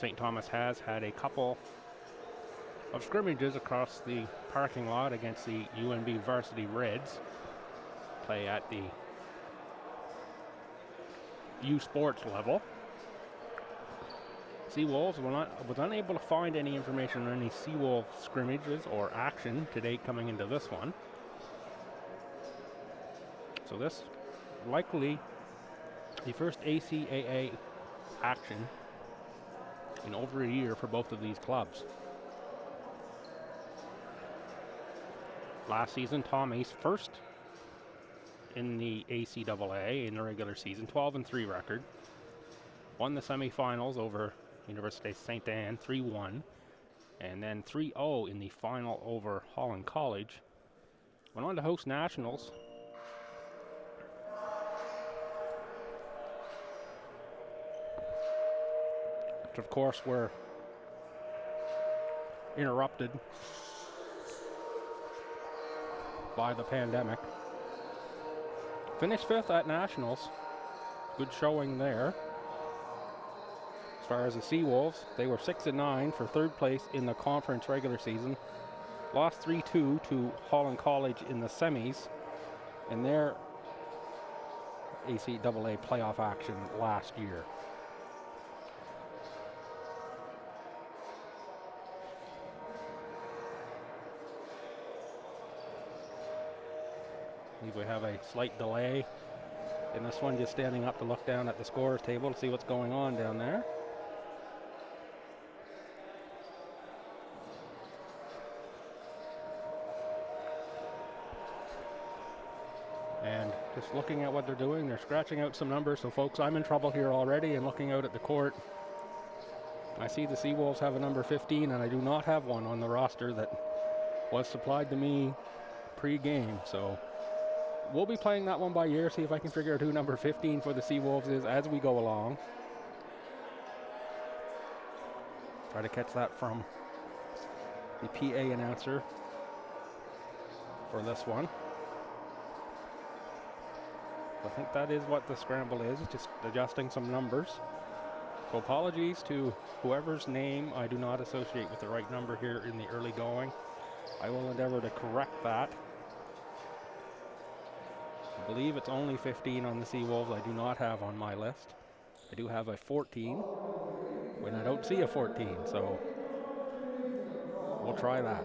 St. Thomas has had a couple of scrimmages across the parking lot against the UNB varsity Reds. Play at the U Sports level. Seawolves was unable to find any information on any Seawolves scrimmages or action today coming into this one. So this likely the first ACAA action in over a year for both of these clubs. Last season, Tom Ace first in the ACAA in the regular season, 12-3 record. Won the semifinals over Université Saint Anne 3-1, and then 3-0 in the final over Holland College. Went on to host nationals. Which of course were interrupted by the pandemic. Finished 5th at nationals. Good showing there. As far as the Seawolves, they were 6-9 for 3rd place in the conference regular season. Lost 3-2 to Holland College in the semis in their ACAA playoff action last year. I believe we have a slight delay in this one, just standing up to look down at the scorer's table to see what's going on down there. And just looking at what they're doing, they're scratching out some numbers. So folks, I'm in trouble here already, and looking out at the court, I see the Seawolves have a number 15, and I do not have one on the roster that was supplied to me pre-game. So we'll be playing that one by ear, see if I can figure out who number 15 for the Seawolves is as we go along. Try to catch that from the PA announcer for this one. I think that is what the scramble is, just adjusting some numbers. So apologies to whoever's name I do not associate with the right number here in the early going. I will endeavor to correct that. I believe it's only 15 on the Seawolves I do not have on my list. I do have a 14 when I don't see a 14, so we'll try that.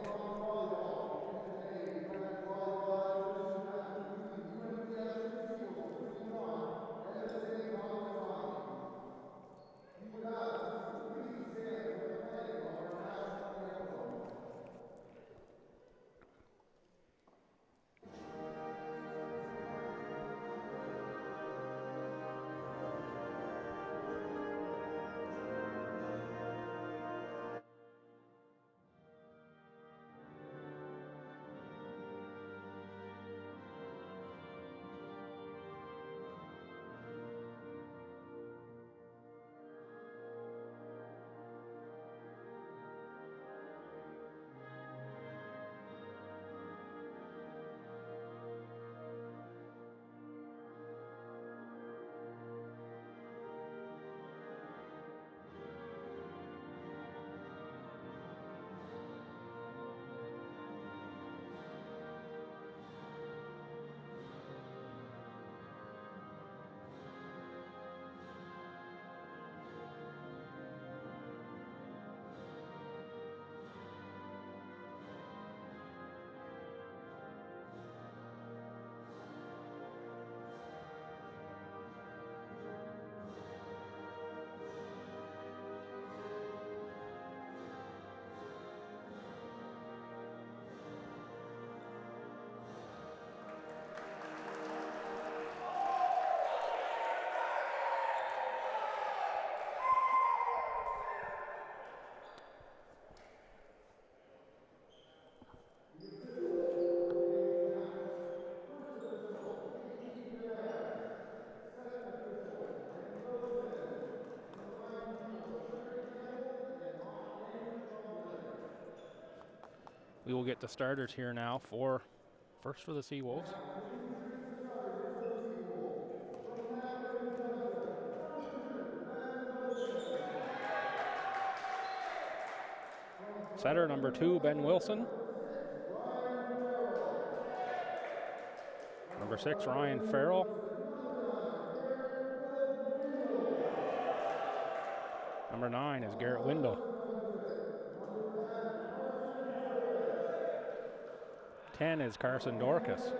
We will get the starters here now first for the Seawolves. Setter number 2, Ben Wilson. Number 6, Ryan Farrell. Number 9 is Garrett Windle. 10 is Carson Dorcas.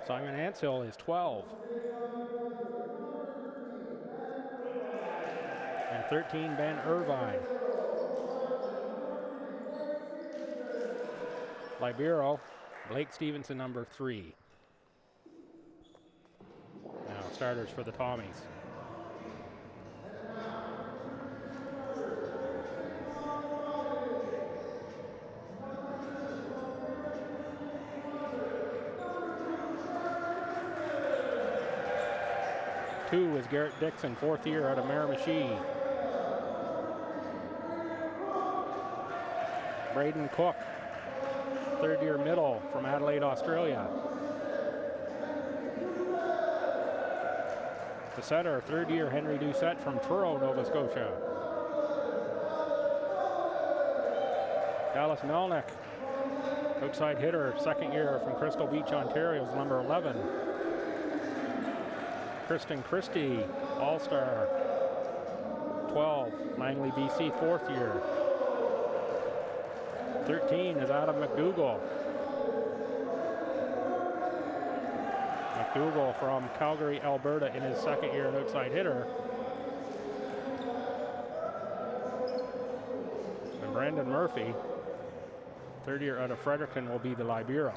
Simon Ansell is 12. And 13, Ben Irvine. Libero, Blake Stevenson, number 3. Now starters for the Tommies. Two is Garrett Dixon, 4th year out of Miramichi. Braden Cook, 3rd year middle from Adelaide, Australia. The setter, 3rd year Henry Doucette from Truro, Nova Scotia. Dallas Melnick, outside hitter, 2nd year from Crystal Beach, Ontario, is number 11. Kristen Christie, All-Star, 12, Langley, BC, 4th year. 13 is Adam McDougall. McDougall from Calgary, Alberta, in his 2nd year, an outside hitter. And Brandon Murphy, 3rd year out of Fredericton, will be the libero.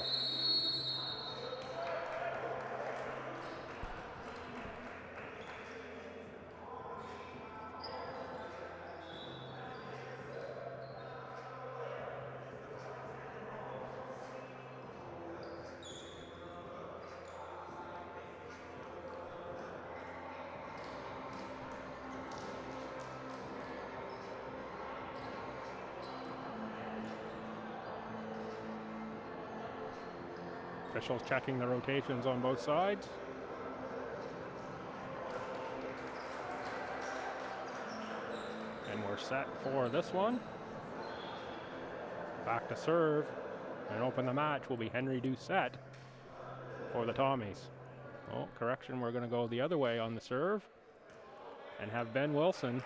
Officials checking the rotations on both sides. And we're set for this one. Back to serve and open the match will be Henry Doucette for the Tommies. Oh, correction, we're going to go the other way on the serve and have Ben Wilson,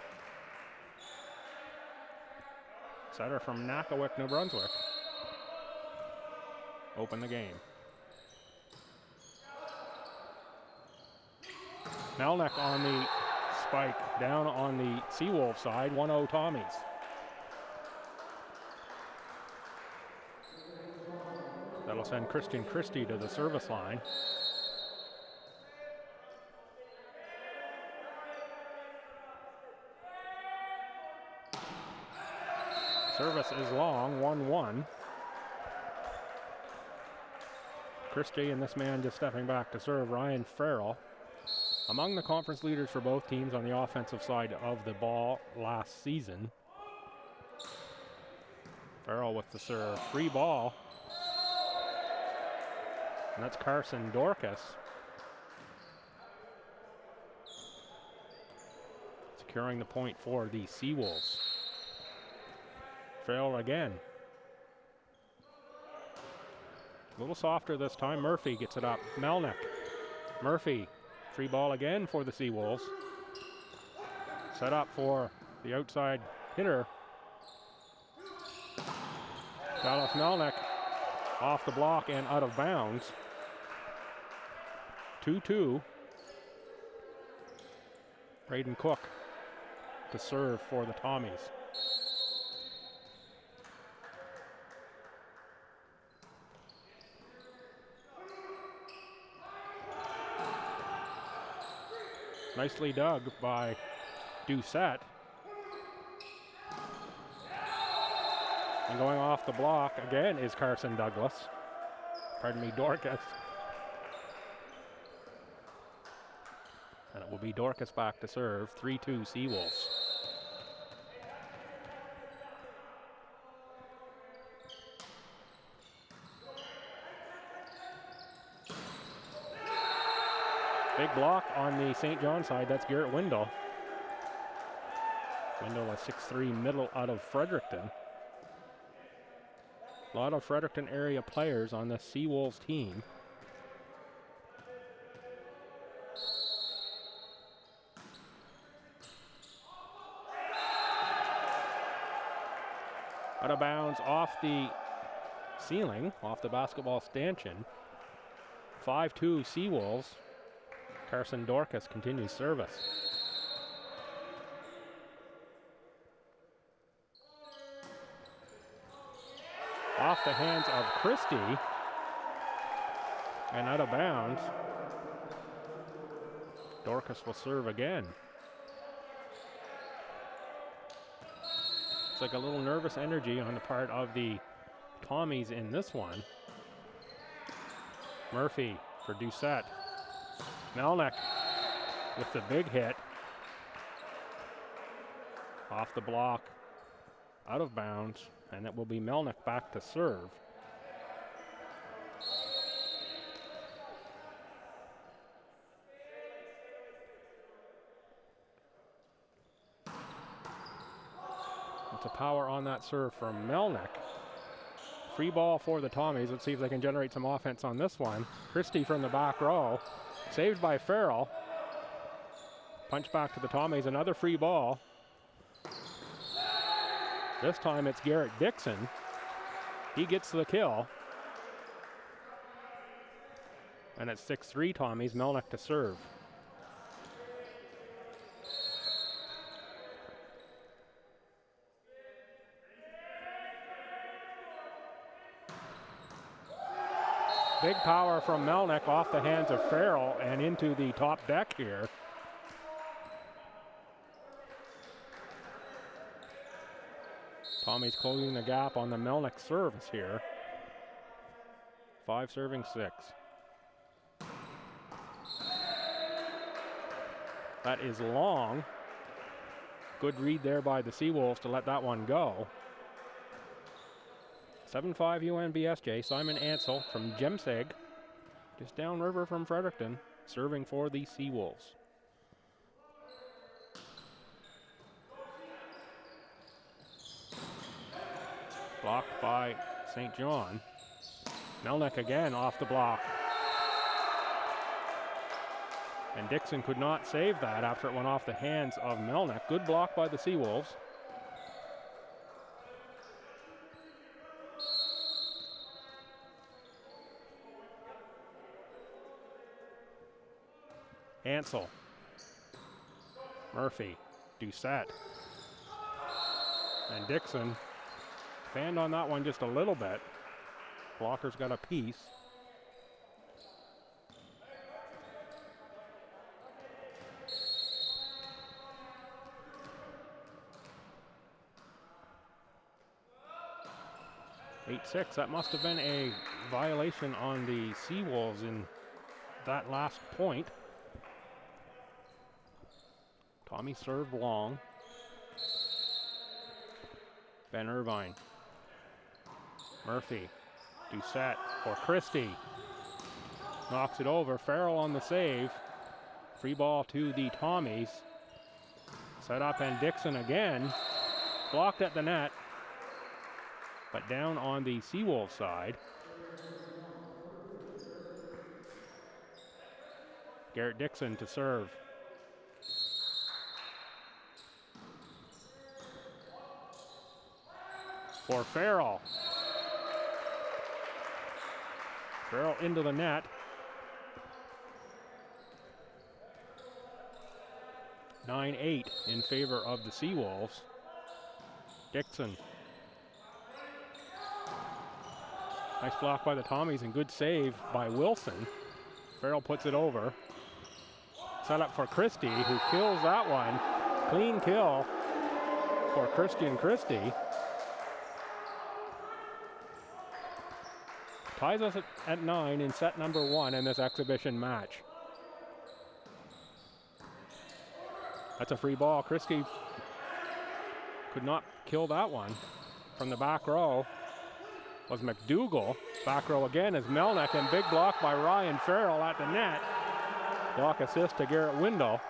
setter from Nakawik, New Brunswick, open the game. Melnick on the spike, down on the Seawolves side, 1-0 Tommies. That'll send Christian Christie to the service line. Service is long, 1-1. Christie and this man just stepping back to serve, Ryan Farrell. Among the conference leaders for both teams on the offensive side of the ball last season. Farrell with the serve, free ball. And that's Carson Dorcas. Securing the point for the Seawolves. Farrell again. A little softer this time, Murphy gets it up, Melnick. Murphy. Free ball again for the Seawolves. Set up for the outside hitter. Dallas Melnick off the block and out of bounds. 2-2. Braden Cook to serve for the Tommies. Nicely dug by Doucette. And going off the block again is Carson Douglas. Pardon me, Dorcas. And it will be Dorcas back to serve, 3-2 Seawolves. Big block on the Saint John side, that's Garrett Windle. Wendell, a 6'3" middle out of Fredericton. A lot of Fredericton area players on the Seawolves team. Out of bounds off the ceiling, off the basketball stanchion. 5-2 Seawolves. Carson Dorcas continues service. Off the hands of Christie and out of bounds. Dorcas will serve again. It's like a little nervous energy on the part of the Tommies in this one. Murphy for Doucette. Melnick with the big hit. Off the block, out of bounds, and it will be Melnick back to serve. It's a power on that serve from Melnick. Free ball for the Tommies. Let's see if they can generate some offense on this one. Christie from the back row. Saved by Farrell. Punch back to the Tommies. Another free ball. This time it's Garrett Dixon. He gets the kill. And it's 6-3 Tommies. Melnick to serve. Big power from Melnick off the hands of Farrell and into the top deck here. Tommy's closing the gap on the Melnick service here. 5 serving 6. That is long. Good read there by the Seawolves to let that one go. 7-5 UNBSJ. Simon Ansell from Jemseg, just downriver from Fredericton, serving for the Seawolves. Blocked by St. John. Melnick again off the block. And Dixon could not save that after it went off the hands of Melnick. Good block by the Seawolves. Ansell, Murphy, Doucette, and Dixon fanned on that one just a little bit. Blocker's got a piece. (8-6). That must have been a violation on the Seawolves in that last point. Tommy served long. Ben Irvine. Murphy. Doucette for Christie. Knocks it over. Farrell on the save. Free ball to the Tommies. Set up and Dixon again. Blocked at the net. But down on the Seawolves side. Garrett Dixon to serve. For Farrell. Farrell into the net. (9-8) in favor of the Seawolves. Dixon. Nice block by the Tommies and good save by Wilson. Farrell puts it over. Set up for Christie, who kills that one. Clean kill for Christian Christie. Ties us at 9 in set number 1 in this exhibition match. That's a free ball. Christie could not kill that one. From the back row was McDougall. Back row again is Melnick, and big block by Ryan Farrell at the net. Block assist to Garrett Wendell.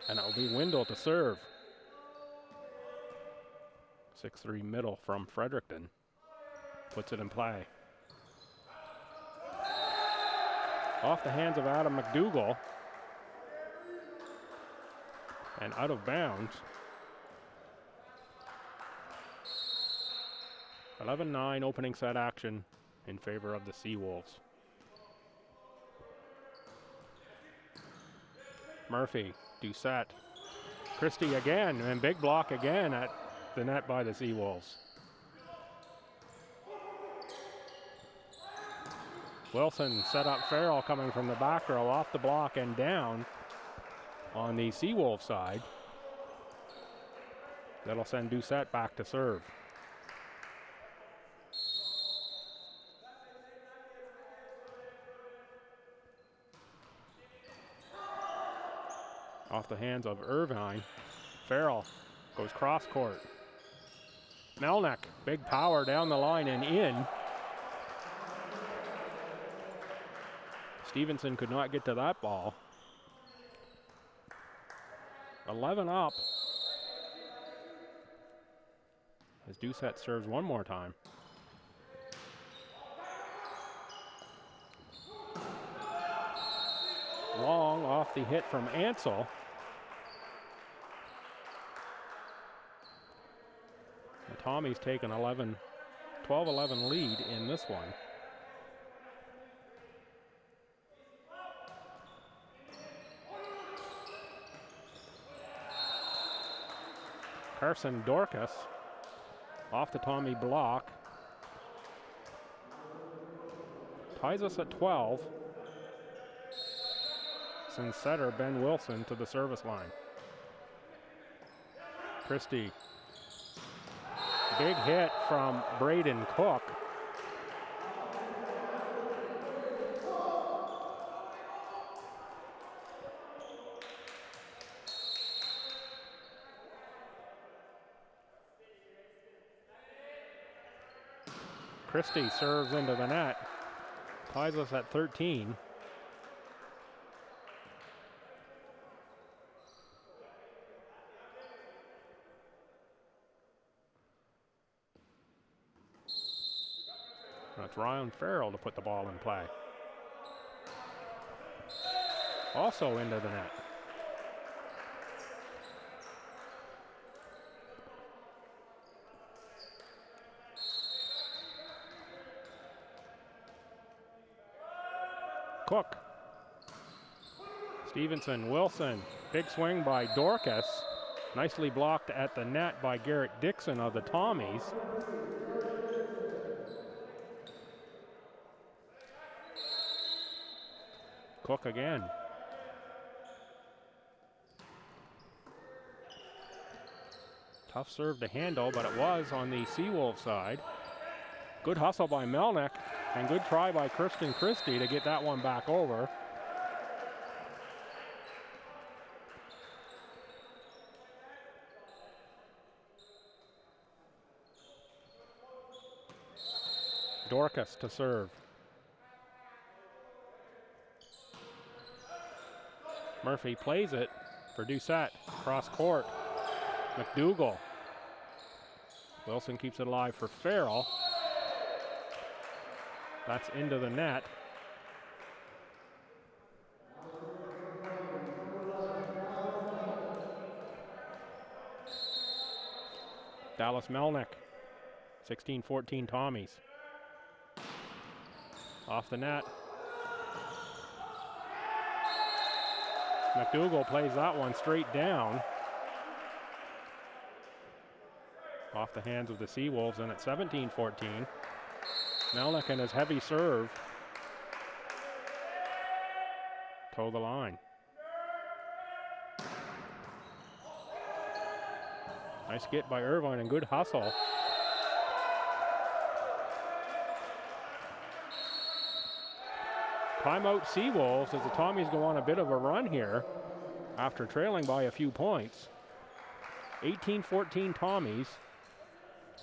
And it will be Wendell to serve. 6-3 middle from Fredericton. Puts it in play. Off the hands of Adam McDougall. And out of bounds. 11-9 opening set action in favor of the Seawolves. Murphy, Doucette, Christie again, and big block again at the net by the Seawolves. Wilson set up Farrell coming from the back row, off the block and down on the Seawolves side. That'll send Doucette back to serve. Off the hands of Irvine. Farrell goes cross court. Melnick, big power down the line and in. Stevenson could not get to that ball. 11 up. As Doucette serves one more time. Long off the hit from Ansel. The Tommies take an 12-11 lead in this one. Carson Dorcas off the Tommy block. Ties us at 12. Sends setter Ben Wilson to the service line. Christie. Big hit from Braden Cook. Christie serves into the net. Ties us at 13. That's Ryan Farrell to put the ball in play. Also into the net. Cook. Stevenson, Wilson. Big swing by Dorcas. Nicely blocked at the net by Garrett Dixon of the Tommies. Cook again. Tough serve to handle, but it was on the Seawolves side. Good hustle by Melnick, and good try by Kirsten Christie to get that one back over. Dorcas to serve. Murphy plays it for Doucette. Cross court. McDougall. Wilson keeps it alive for Farrell. That's into the net. Dallas Melnick. 16-14 Tommies. Off the net. McDougall plays that one straight down. Off the hands of the Seawolves, and at 17-14. Melnick and his heavy serve toe the line. Nice get by Irvine and good hustle. Timeout Seawolves as the Tommies go on a bit of a run here after trailing by a few points. 18-14 Tommies.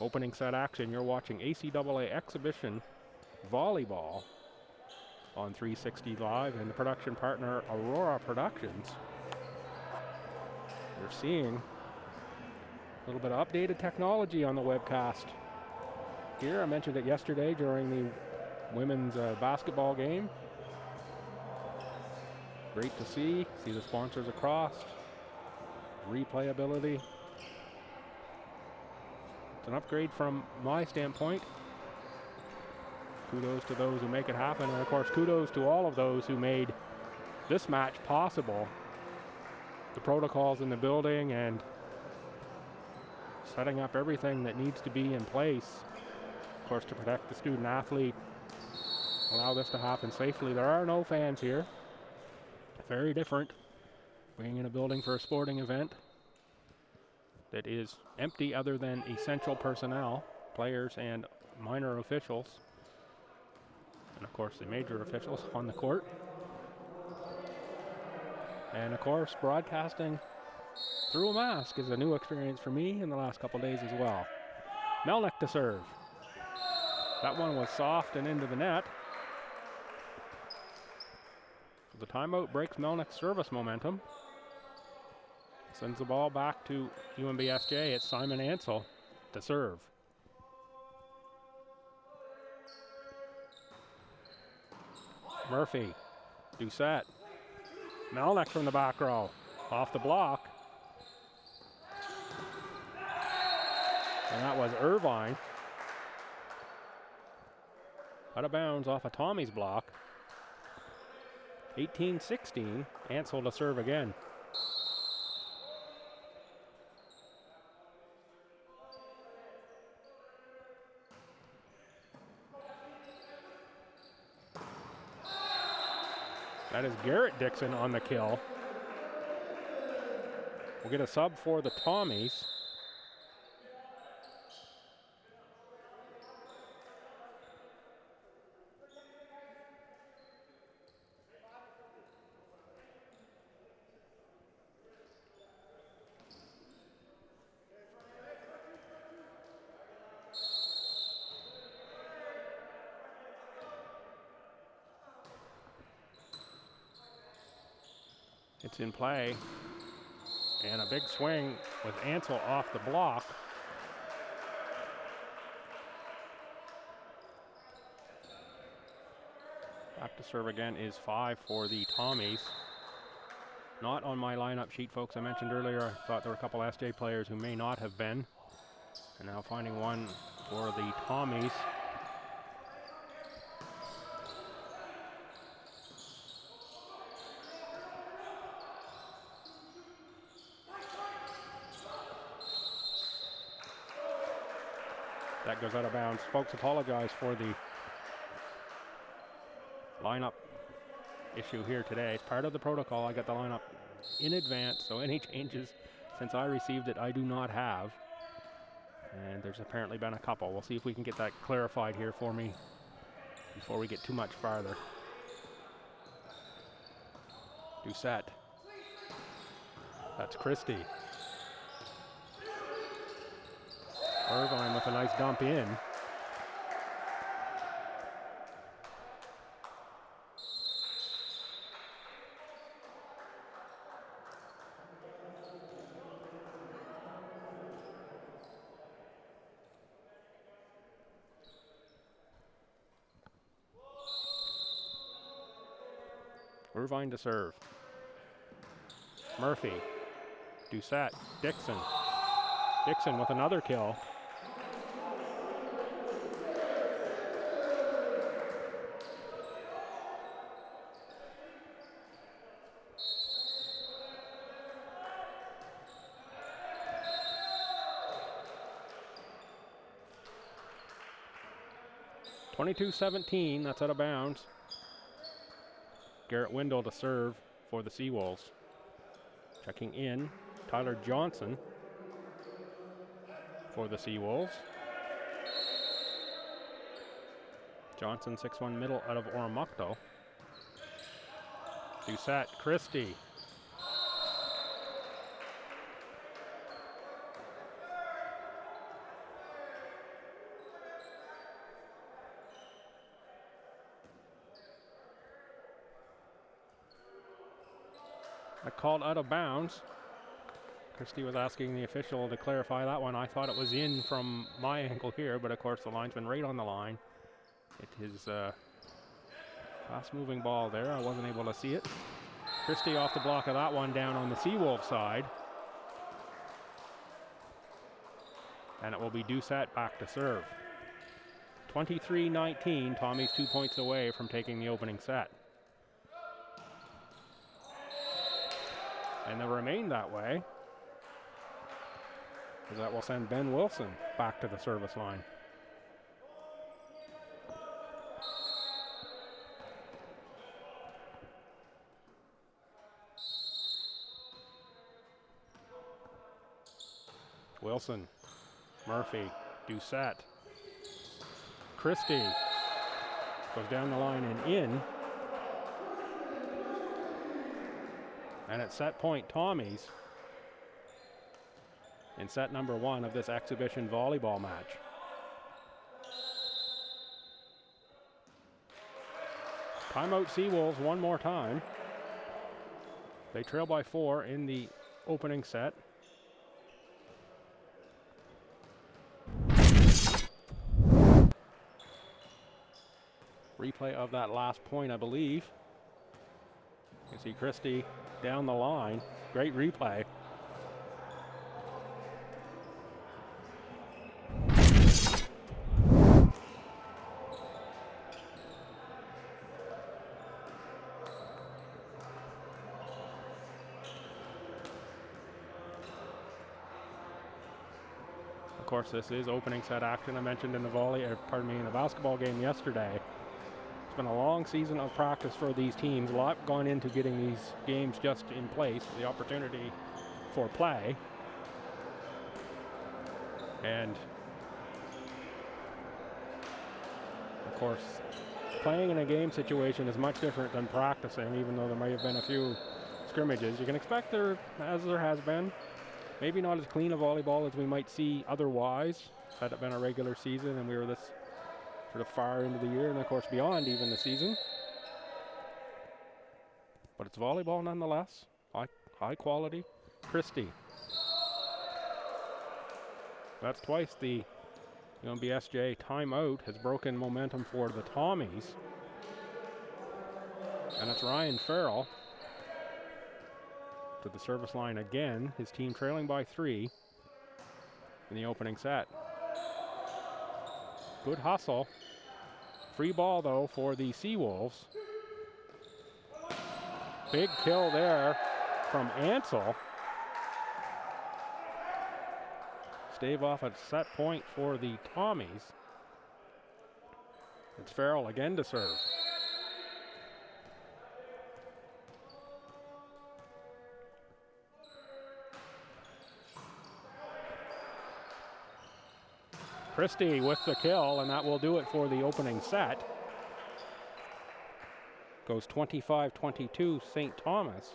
Opening set action, you're watching ACAA Exhibition Volleyball on 360 Live and the production partner Aurora Productions. You're seeing a little bit of updated technology on the webcast. Here, I mentioned it yesterday during the women's basketball game. Great to see the sponsors across. Replayability. It's an upgrade from my standpoint. Kudos to those who make it happen, and of course kudos to all of those who made this match possible. The protocols in the building and setting up everything that needs to be in place, of course, to protect the student athlete, allow this to happen safely. There are no fans here. Very different being in a building for a sporting event that is empty other than essential personnel, players and minor officials, and of course the major officials on the court. And of course, broadcasting through a mask is a new experience for me in the last couple days as well. Melnick to serve. That one was soft and into the net. The timeout breaks Melnick's service momentum. Sends the ball back to UNBSJ. It's Simon Ansell to serve. Murphy, Doucette. Melnick from the back row, off the block. And that was Irvine. Out of bounds off of Tommy's block. 18-16, Ansell to serve again. That is Garrett Dixon on the kill. We'll get a sub for the Tommies. It's in play, and a big swing with Ansell off the block. Back to serve again is 5 for the Tommies. Not on my lineup sheet, folks. I mentioned earlier, I thought there were a couple SJ players who may not have been. And now finding one for the Tommies. That goes out of bounds. Folks, apologize for the lineup issue here today. It's part of the protocol. I got the lineup in advance, so any changes since I received it, I do not have. And there's apparently been a couple. We'll see if we can get that clarified here for me before we get too much farther. Doucette. That's Christie. Irvine with a nice dump in. Irvine to serve. Murphy. Doucette. Dixon. Dixon with another kill. .22-17, that's out of bounds. Garrett Windle to serve for the Seawolves. Checking in, Tyler Johnson for the Seawolves. Johnson, 6'1" middle out of Oromocto. Doucette, Christie. Called out of bounds. Christie was asking the official to clarify that one. I thought it was in from my angle here, but of course the linesman right on the line. It is a fast-moving ball there. I wasn't able to see it. Christie off the block of that one down on the Seawolves side. And it will be Doucette back to serve. 23-19, Tommy's 2 points away from taking the opening set. And they'll remain that way, because that will send Ben Wilson back to the service line. Wilson, Murphy, Doucette, Christie goes down the line and in. And at set point, Tommy's in set number 1 of this exhibition volleyball match. Timeout Seawolves one more time. They trail by 4 in the opening set. Replay of that last point, I believe. You can see Christie down the line. Great replay. Of course, this is opening set action. I mentioned in the in the basketball game yesterday. It's been a long season of practice for these teams. A lot gone into getting these games just in place, the opportunity for play. And of course, playing in a game situation is much different than practicing, even though there may have been a few scrimmages. You can expect there, as there has been, maybe not as clean a volleyball as we might see otherwise, had it been a regular season and we were this sort of far into the year, and of course beyond even the season. But it's volleyball nonetheless, high quality. Christie. That's twice the UNBSJ timeout has broken momentum for the Tommies. And it's Ryan Farrell to the service line again. His team trailing by 3 in the opening set. Good hustle. Free ball, though, for the Seawolves. Big kill there from Ansel. Stave off at set point for the Tommies. It's Farrell again to serve. Christie with the kill, and that will do it for the opening set. Goes 25-22 St. Thomas.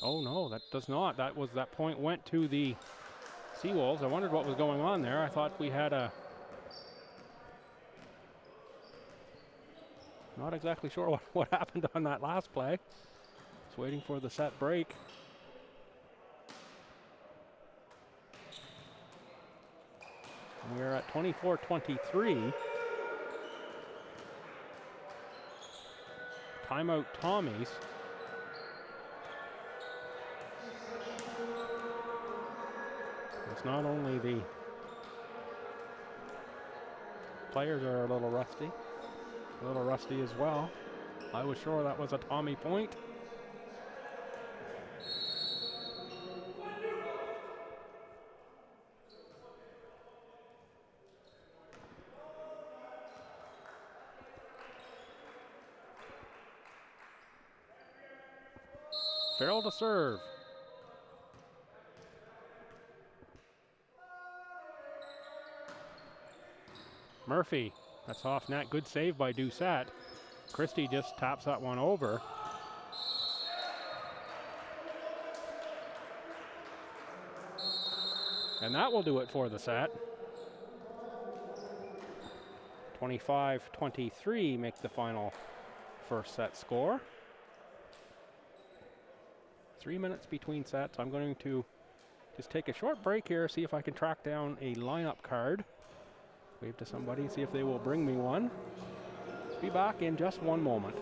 Oh no, that does not. That point went to the Seawolves. I wondered what was going on there. I thought we had a... Not exactly sure what happened on that last play. Just waiting for the set break. And we're at 24-23. Timeout Tommies. It's not only the players are a little rusty as well. I was sure that was a Tommy point. Farrell to serve. Murphy, that's off net. Good save by Doucette. Christie just taps that one over. And that will do it for the set. 25-23 make the final first set score. 3 minutes between sets. I'm going to just take a short break here, see if I can track down a lineup card. Wave to somebody, see if they will bring me one. Be back in just one moment.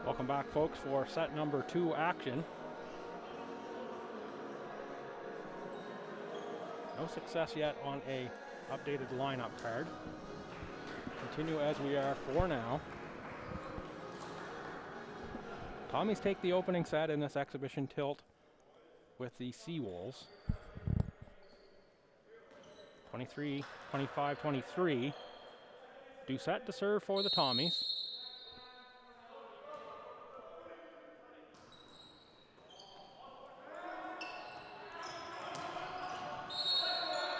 Welcome back, folks, for set number 2 action. No success yet on a updated lineup card. Continue as we are for now. Tommies take the opening set in this exhibition tilt with the Seawolves. 25-23. Doucette to serve for the Tommies.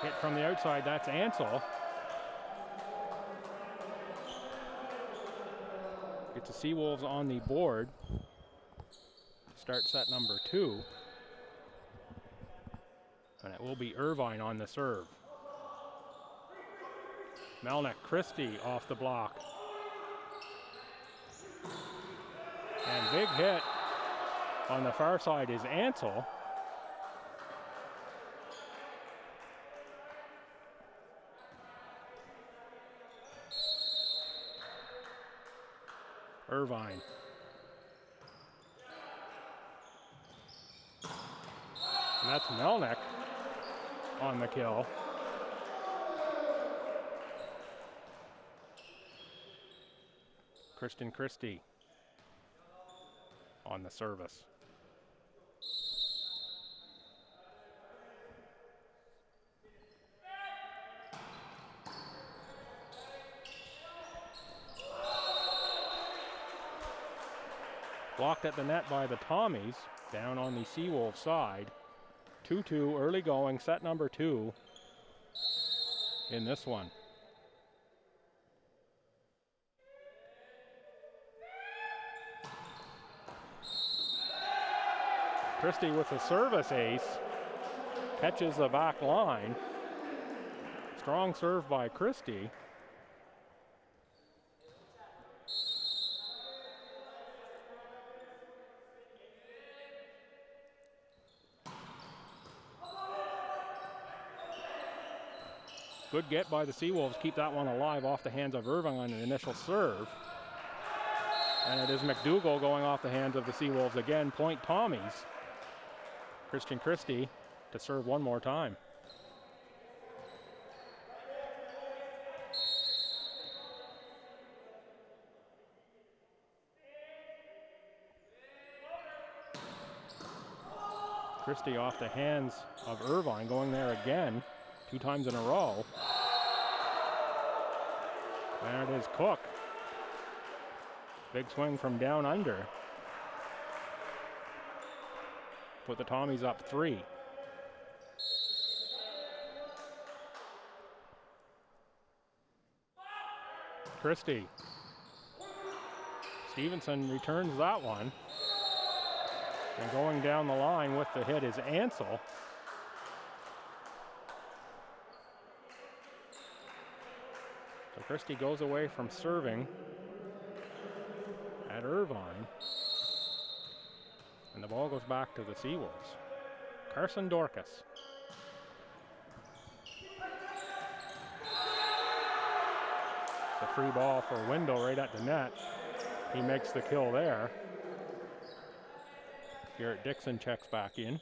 Hit from the outside, that's Ansel. It's the Seawolves on the board. Start set number 2. And it will be Irvine on the serve. Melnick, Christie off the block. And big hit on the far side is Ansel. Irvine. And that's Melnick on the kill. Kristen Christie on the service. Blocked at the net by the Tommies, down on the Seawolves side. 2-2 early going, set number 2 in this one. Christie with a service ace, catches the back line. Strong serve by Christie. Good get by the Seawolves, keep that one alive off the hands of Irving on an initial serve. And it is McDougall going off the hands of the Seawolves again, point Tommies. Christian Christie to serve one more time. Christie off the hands of Irvine, going there again, 2 times in a row. There it is, Cook. Big swing from down under. Put the Tommies up 3. Christie. Stevenson returns that one. And going down the line with the hit is Ansel. So Christie goes away from serving at Irvine. And the ball goes back to the Seawolves. Carson Dorcas. The free ball for Wendell right at the net. He makes the kill there. Garrett Dixon checks back in.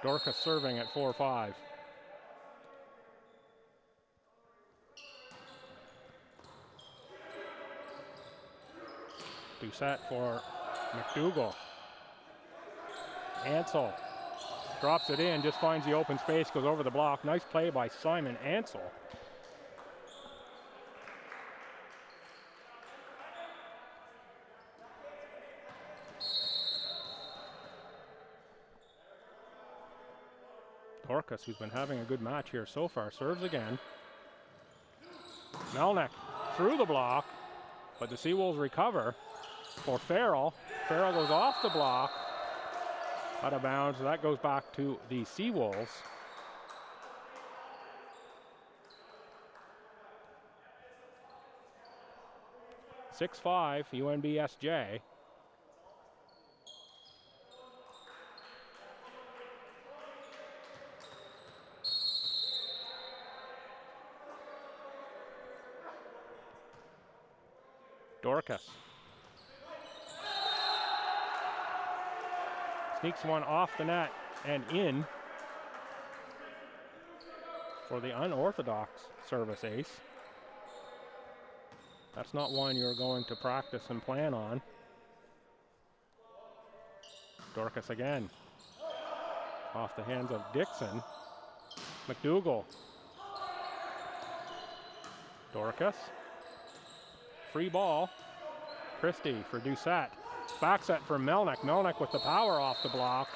Dorcas serving at 4-5. Doucette for McDougall. Ansel drops it in, just finds the open space, goes over the block. Nice play by Simon Ansel. Dorcas, who's been having a good match here so far, serves again. Melnick through the block, but the Seawolves recover for Farrell. Farrell goes off the block, out of bounds. That goes back to the Seawolves. (6-5) UNBSJ. Dorcas sneaks one off the net and in for the unorthodox service ace. That's not one you're going to practice and plan on. Dorcas again. Off the hands of Dixon. McDougall. Dorcas. Free ball. Christie for Doucette. Back set for Melnick. Melnick with the power off the block.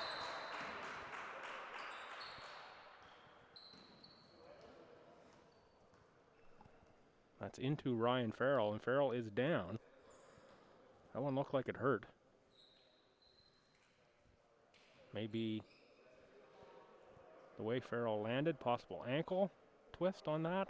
That's into Ryan Farrell, and Farrell is down. That one looked like it hurt. Maybe the way Farrell landed, possible ankle twist on that.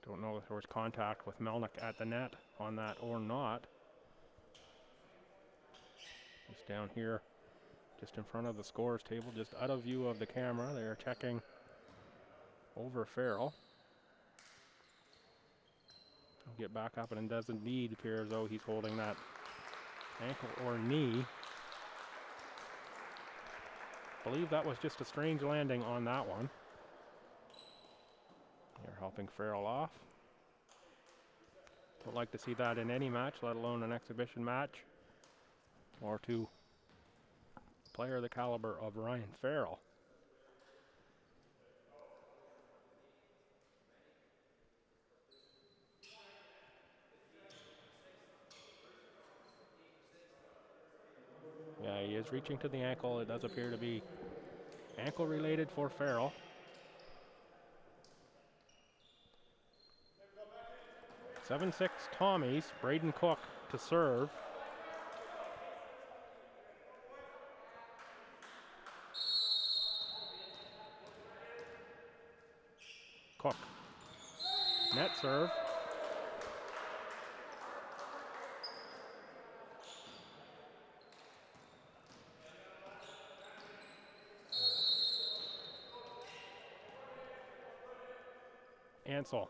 Don't know if there was contact with Melnick at the net on that or not. Just down here, just in front of the scores table, just out of view of the camera. They are checking over Farrell. He'll get back up, and it does indeed appear as though he's holding that ankle or knee. I believe that was just a strange landing on that one. They're helping Farrell off. Don't like to see that in any match, let alone an exhibition match, or to a player the caliber of Ryan Farrell. Yeah, he is reaching to the ankle. It does appear to be ankle related for Farrell. 7-6 Tommies. Braden Cook to serve. Cook. Net serve. Ansel.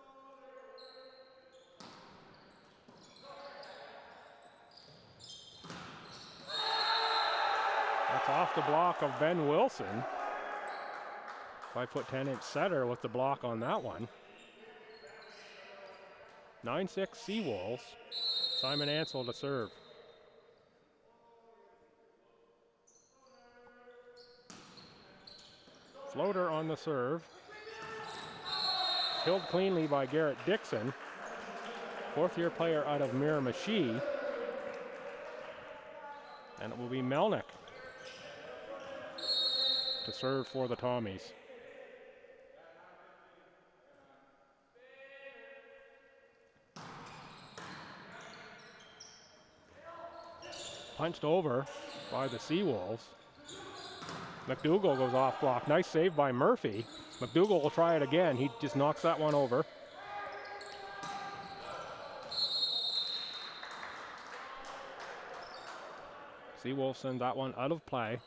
Off the block of Ben Wilson. 5'10" setter with the block on that one. 9-6 Seawolves. Simon Ansell to serve. Floater on the serve. Killed cleanly by Garrett Dixon. Fourth-year player out of Miramichi. And it will be Melnick to serve for the Tommies. Punched over by the Seawolves. McDougall goes off block. Nice save by Murphy. McDougall will try it again. He just knocks that one over. Seawolves send that one out of play.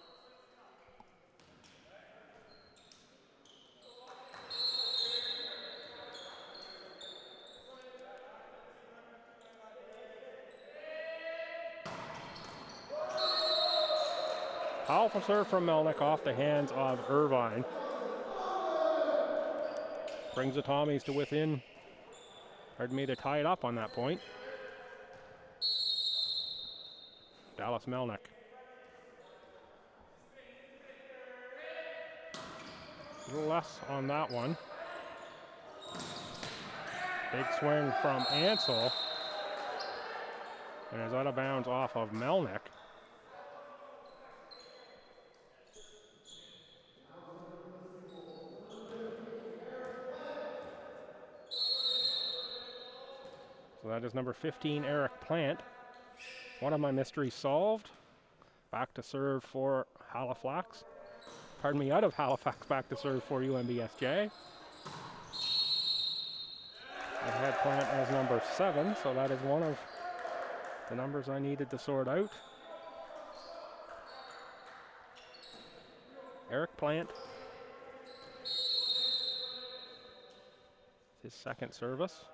Powerful serve from Melnick off the hands of Irvine. Brings the Tommies to within. Pardon me, to tie it up on that point. Dallas Melnick. A little less on that one. Big swing from Ansell. And is out of bounds off of Melnick. So that is number 15, Eric Plant. One of my mysteries solved. Back to serve for Halifax. Pardon me, out of Halifax, back to serve for UNBSJ. I had Plant as number 7, so that is one of the numbers I needed to sort out. Eric Plant. His second service.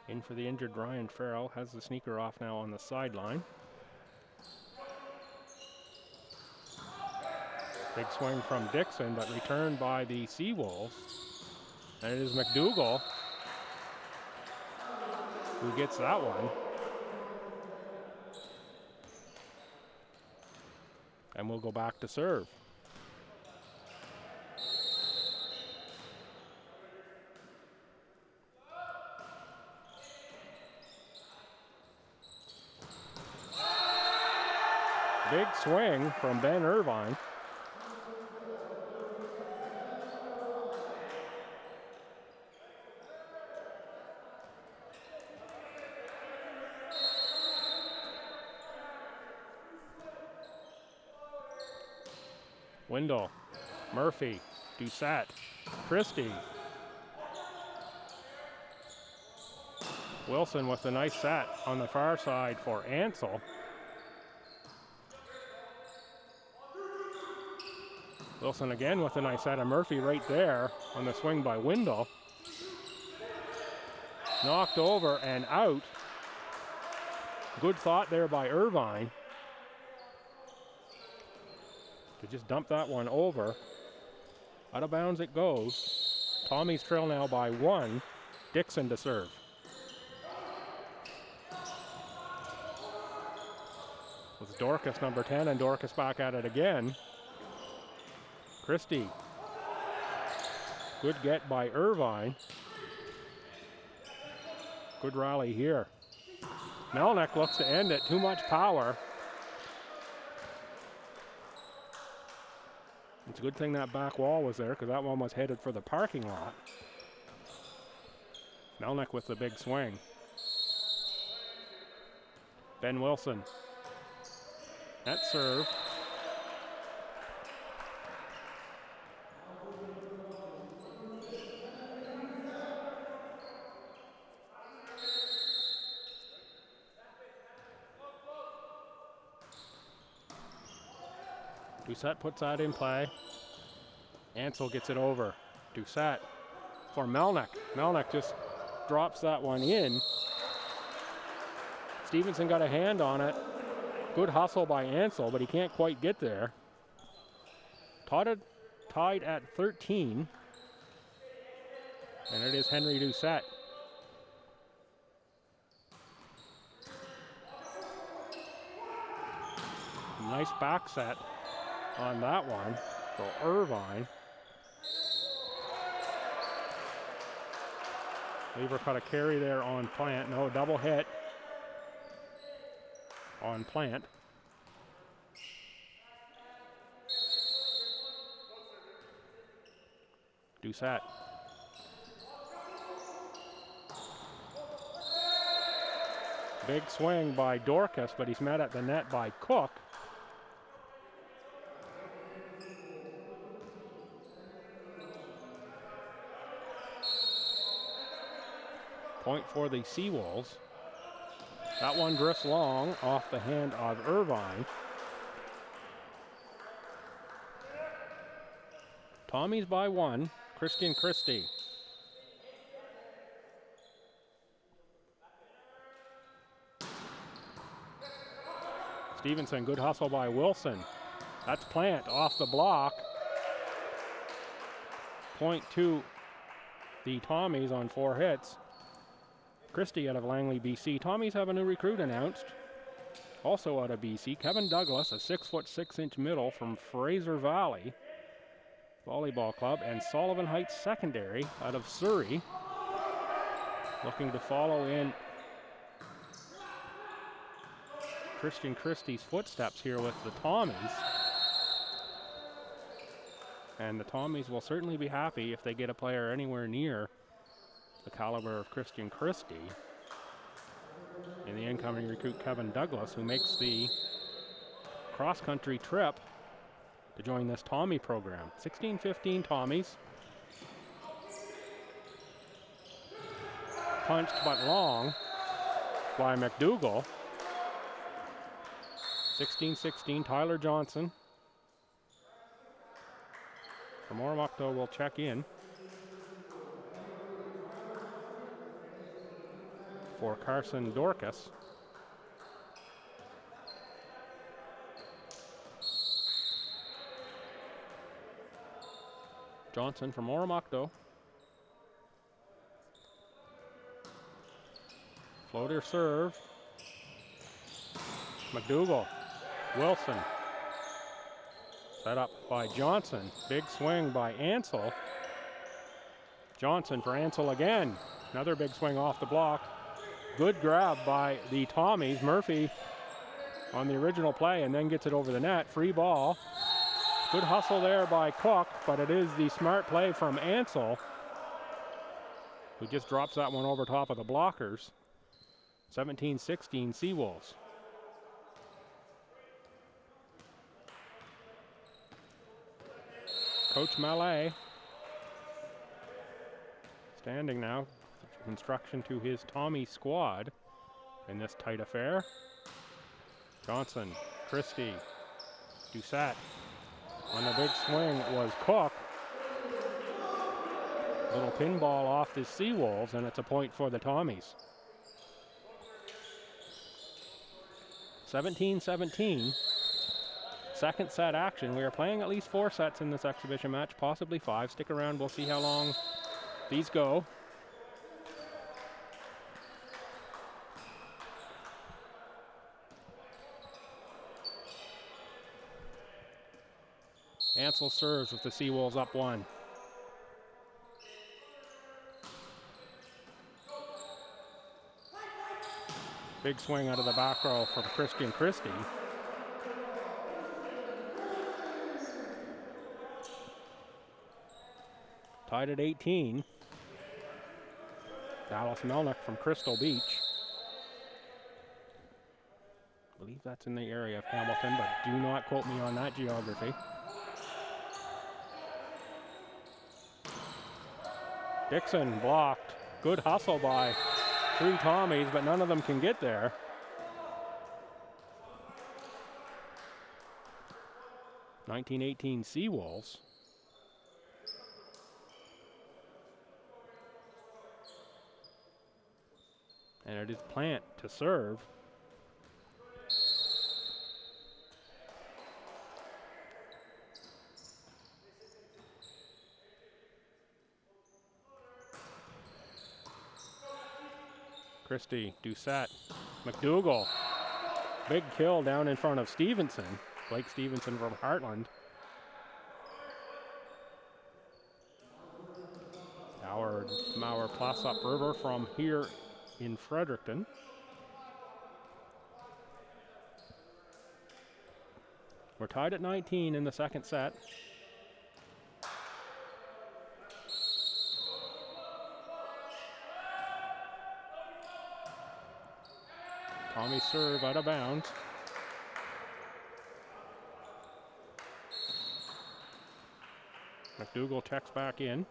In for the injured Ryan Farrell, has the sneaker off now on the sideline. Big swing from Dixon, but returned by the Seawolves. And it is McDougall who gets that one. And we'll go back to serve. Big swing from Ben Irvine. Windle, Murphy, Doucette, Christie. Wilson with a nice set on the far side for Ansell. Wilson again with a nice set of Murphy right there on the swing by Windle. Knocked over and out. Good thought there by Irvine to just dump that one over. Out of bounds it goes. Tommies trail now by 1. Dixon to serve. With Dorcas number 10, and Dorcas back at it again. Christie. Good get by Irvine. Good rally here. Melnick looks to end it. Too much power. It's a good thing that back wall was there, because that one was headed for the parking lot. Melnick with the big swing. Ben Wilson. Net serve. Doucette puts that in play. Ansell gets it over. Doucette for Melnick. Melnick just drops that one in. Stevenson got a hand on it. Good hustle by Ansel, but he can't quite get there. Tied at 13. And it is Henry Doucette. Nice back set on that one for Irvine. Lever caught a carry there on Plant. No, double hit on Plant. Doucette. Big swing by Dorcas, but he's met at the net by Cook. Point for the Seawolves. That one drifts long off the hand of Irvine. Tommy's by one. Christian Christie. Stevenson, good hustle by Wilson. That's Plant off the block. Point to the Tommies on 4 hits. Christie out of Langley, BC. Tommies have a new recruit announced. Also out of BC, Kevin Douglas, a 6'6" middle from Fraser Valley Volleyball Club, and Sullivan Heights Secondary out of Surrey. Looking to follow in Christian Christie's footsteps here with the Tommies. And the Tommies will certainly be happy if they get a player anywhere near the caliber of Christian Christie in the incoming recruit Kevin Douglas, who makes the cross-country trip to join this Tommy program. 16-15 Tommies. Punched but long by McDougall. 16-16, Tyler Johnson from Oromocto will check in for Carson Dorcas. Johnson from Oromocto. Floater serve. McDougall. Wilson. Set up by Johnson. Big swing by Ansel. Johnson for Ansel again. Another big swing off the block. Good grab by the Tommies. Murphy on the original play and then gets it over the net. Free ball. Good hustle there by Cook, but it is the smart play from Ansel, who just drops that one over top of the blockers. 17-16 Seawolves. Coach Mallet standing now. Instruction to his Tommy squad in this tight affair. Johnson, Christie, Doucette. On the big swing was Cook. Little pinball off the Seawolves, and it's a point for the Tommies. 17-17. Second set action. We are playing at least 4 sets in this exhibition match, possibly 5. Stick around, we'll see how long these go. Ansel serves with the Seawolves up 1. Big swing out of the back row from Christian Christie. Tied at 18. Dallas Melnick from Crystal Beach. I believe that's in the area of Hamilton, but do not quote me on that geography. Dixon blocked. Good hustle by 3 Tommies, but none of them can get there. (1918) Seawolves. And it is Plant to serve. Christie, Doucette, McDougall. Big kill down in front of Stevenson. Blake Stevenson from Heartland. Mauer plus up river from here in Fredericton. We're tied at 19 in the second set. Tommy serve out of bounds. McDougall checks back in.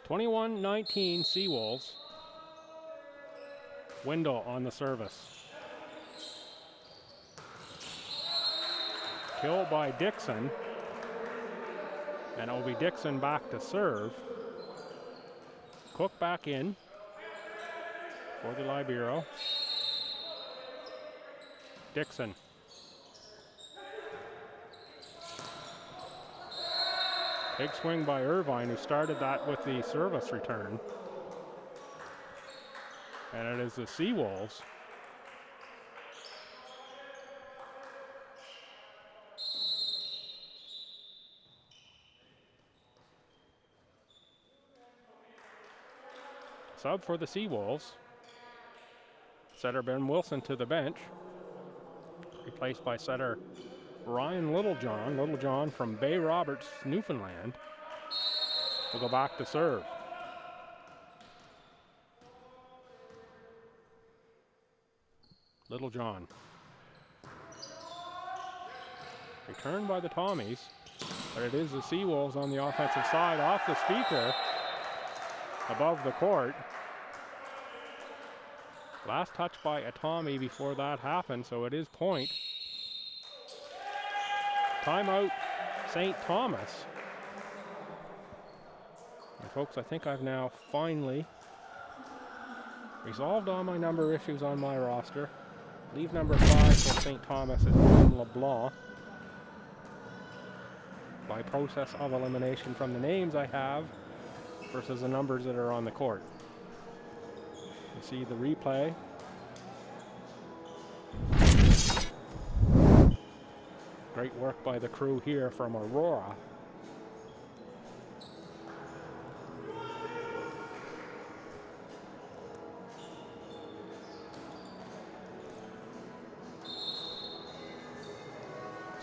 (21-19) Seawolves. Wendell on the service. Kill by Dixon. And it'll be Dixon back to serve. Cook back in for the Libero. Dixon. Big swing by Irvine, who started that with the service return. And it is the Seawolves. Sub for the Seawolves. Setter Ben Wilson to the bench. Replaced by setter Ryan Littlejohn. Littlejohn from Bay Roberts, Newfoundland, will go back to serve. Littlejohn. Returned by the Tommies, but it is the Seawolves on the offensive side, off the speaker, above the court. Last touch by a Tommy before that happened, so it is point. Timeout, St. Thomas. And folks, I think I've now finally resolved all my number issues on my roster. Leave number 5 for St. Thomas is Tom LeBlanc. By process of elimination from the names I have versus the numbers that are on the court. You see the replay. Great work by the crew here from Aurora.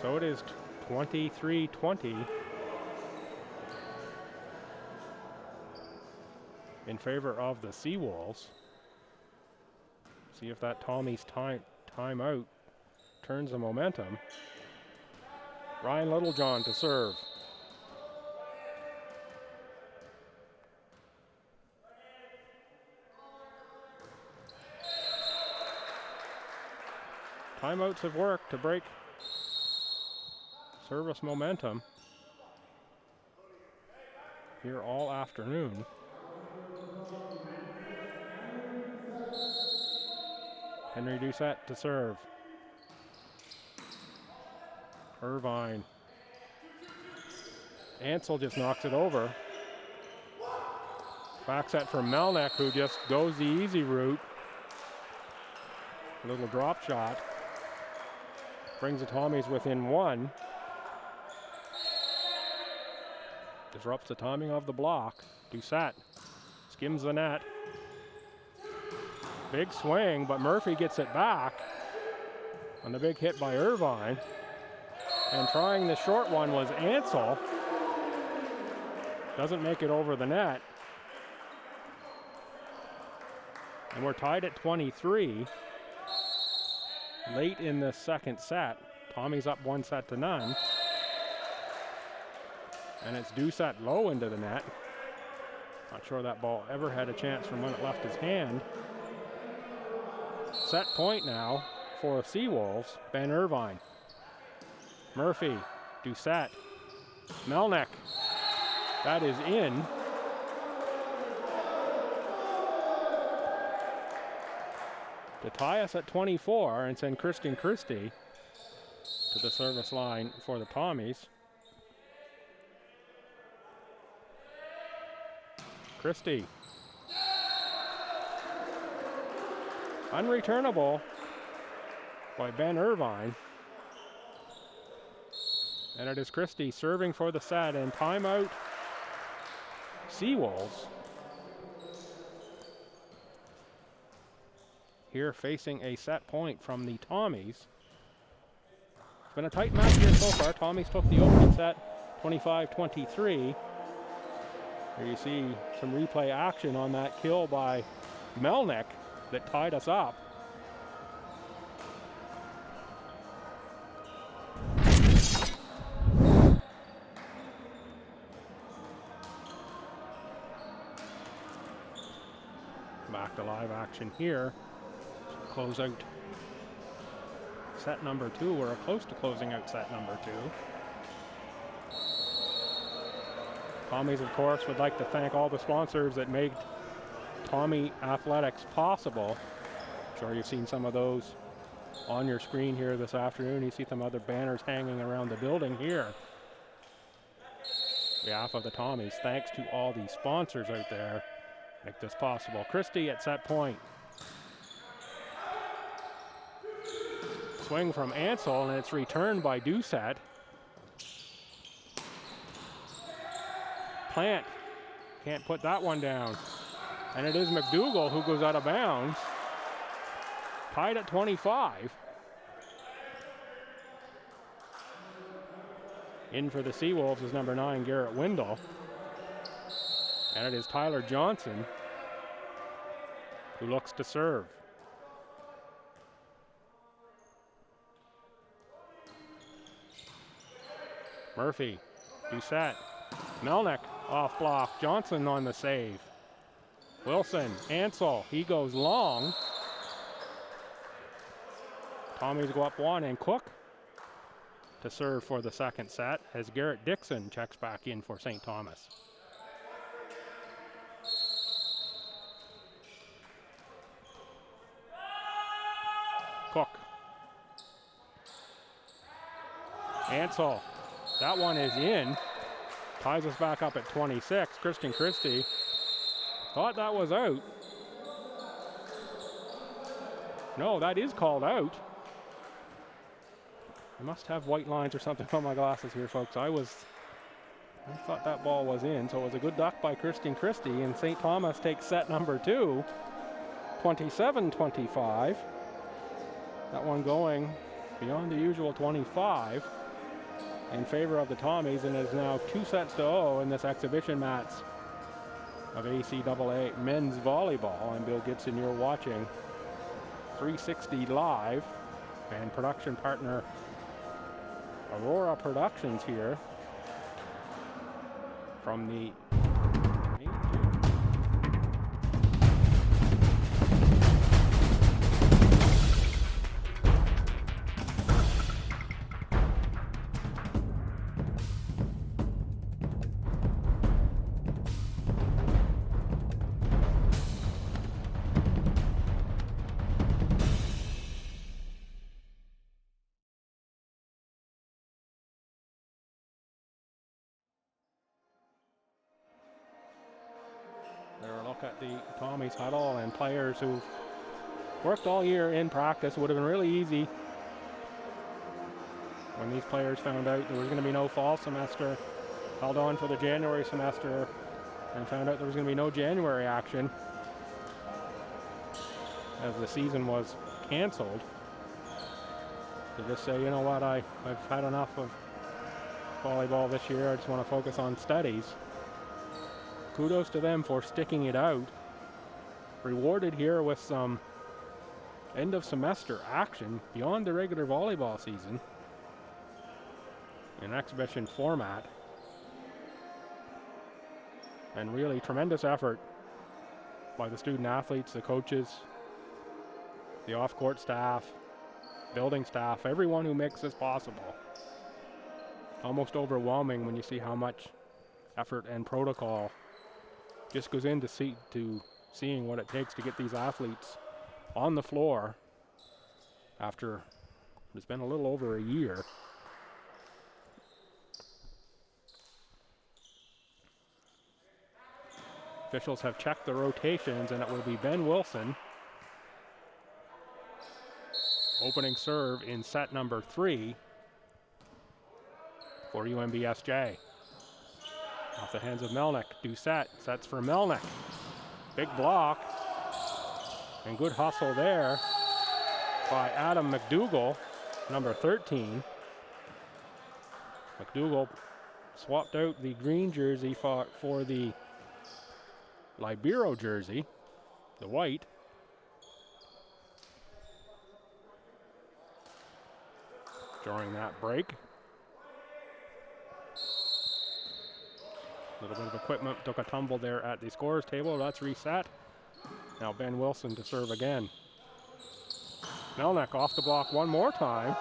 So it is 23-20 in favor of the Seawolves. See if that Tommy's timeout turns the momentum. Ryan Littlejohn to serve. Timeouts have worked to break service momentum here all afternoon. Henry Doucette to serve. Irvine. Ansel just knocks it over. Back set from Melnick, who just goes the easy route. A little drop shot. Brings the Tommies within one. Disrupts the timing of the block. Doucette skims the net. Big swing, but Murphy gets it back on the big hit by Irvine. And trying the short one was Ansel. Doesn't make it over the net. And we're tied at 23. Late in the second set. Tommy's up 1-0. And it's Doucette low into the net. Not sure that ball ever had a chance from when it left his hand. Set point now for Seawolves. Ben Irvine. Murphy. Doucette. Melnick. That is in. To tie us at 24 and send Kristen Christie to the service line for the Tommies. Christie. Unreturnable by Ben Irvine. And it is Christie serving for the set, and timeout Seawolves. Here facing a set point from the Tommies. It's been a tight match here so far. Tommies took the opening set 25-23. Here you see some replay action on that kill by Melnick that tied us up. Back to live action here. Close out set number 2. We're close to closing out set number 2. Tommies, of course, would like to thank all the sponsors that made Tommy Athletics possible. I'm sure you've seen some of those on your screen here this afternoon. You see some other banners hanging around the building here. On behalf of the Tommies, thanks to all the sponsors out there make this possible. Christie at set point. Swing from Ansel, and it's returned by Doucette. Plant can't put that one down. And it is McDougall who goes out of bounds. Tied at 25. In for the Seawolves is number 9, Garrett Windle. And it is Tyler Johnson who looks to serve. Murphy, Doucette, Melnick off block, Johnson on the save. Wilson, Ansel, he goes long. Tommies go up 1, and Cook to serve for the second set as Garrett Dixon checks back in for St. Thomas. Cook. Ansel, that one is in. Ties us back up at 26. Kristen Christie thought that was out. No, that is called out. I must have white lines or something on my glasses here, folks. I thought that ball was in, so it was a good duck by Kristen Christie, and St. Thomas takes set number 2, 27-25. That one going beyond the usual 25 in favor of the Tommies, and it is now 2-0 in this exhibition match of ACAA men's volleyball. I'm Bill Gibson. You're watching 360 Live, and production partner Aurora Productions here from the at the Tommies huddle, and players who've worked all year in practice. Would have been really easy when these players found out there was going to be no fall semester, held on for the January semester, and found out there was going to be no January action as the season was canceled. To just say, you know what, I've had enough of volleyball this year. I just want to focus on studies. Kudos to them for sticking it out. Rewarded here with some end of semester action beyond the regular volleyball season in exhibition format. And really tremendous effort by the student athletes, the coaches, the off-court staff, building staff, everyone who makes this possible. Almost overwhelming when you see how much effort and protocol just goes into seeing what it takes to get these athletes on the floor after it's been a little over a year. Officials have checked the rotations, and it will be Ben Wilson opening serve in set number 3 for UNBSJ. Off the hands of Melnick. Doucette sets for Melnick. Big block. And good hustle there by Adam McDougall, number 13. McDougall swapped out the green jersey for the Libero jersey, the white. During that break. A little bit of equipment took a tumble there at the scorer's table. That's reset. Now Ben Wilson to serve again. Melnick off the block one more time.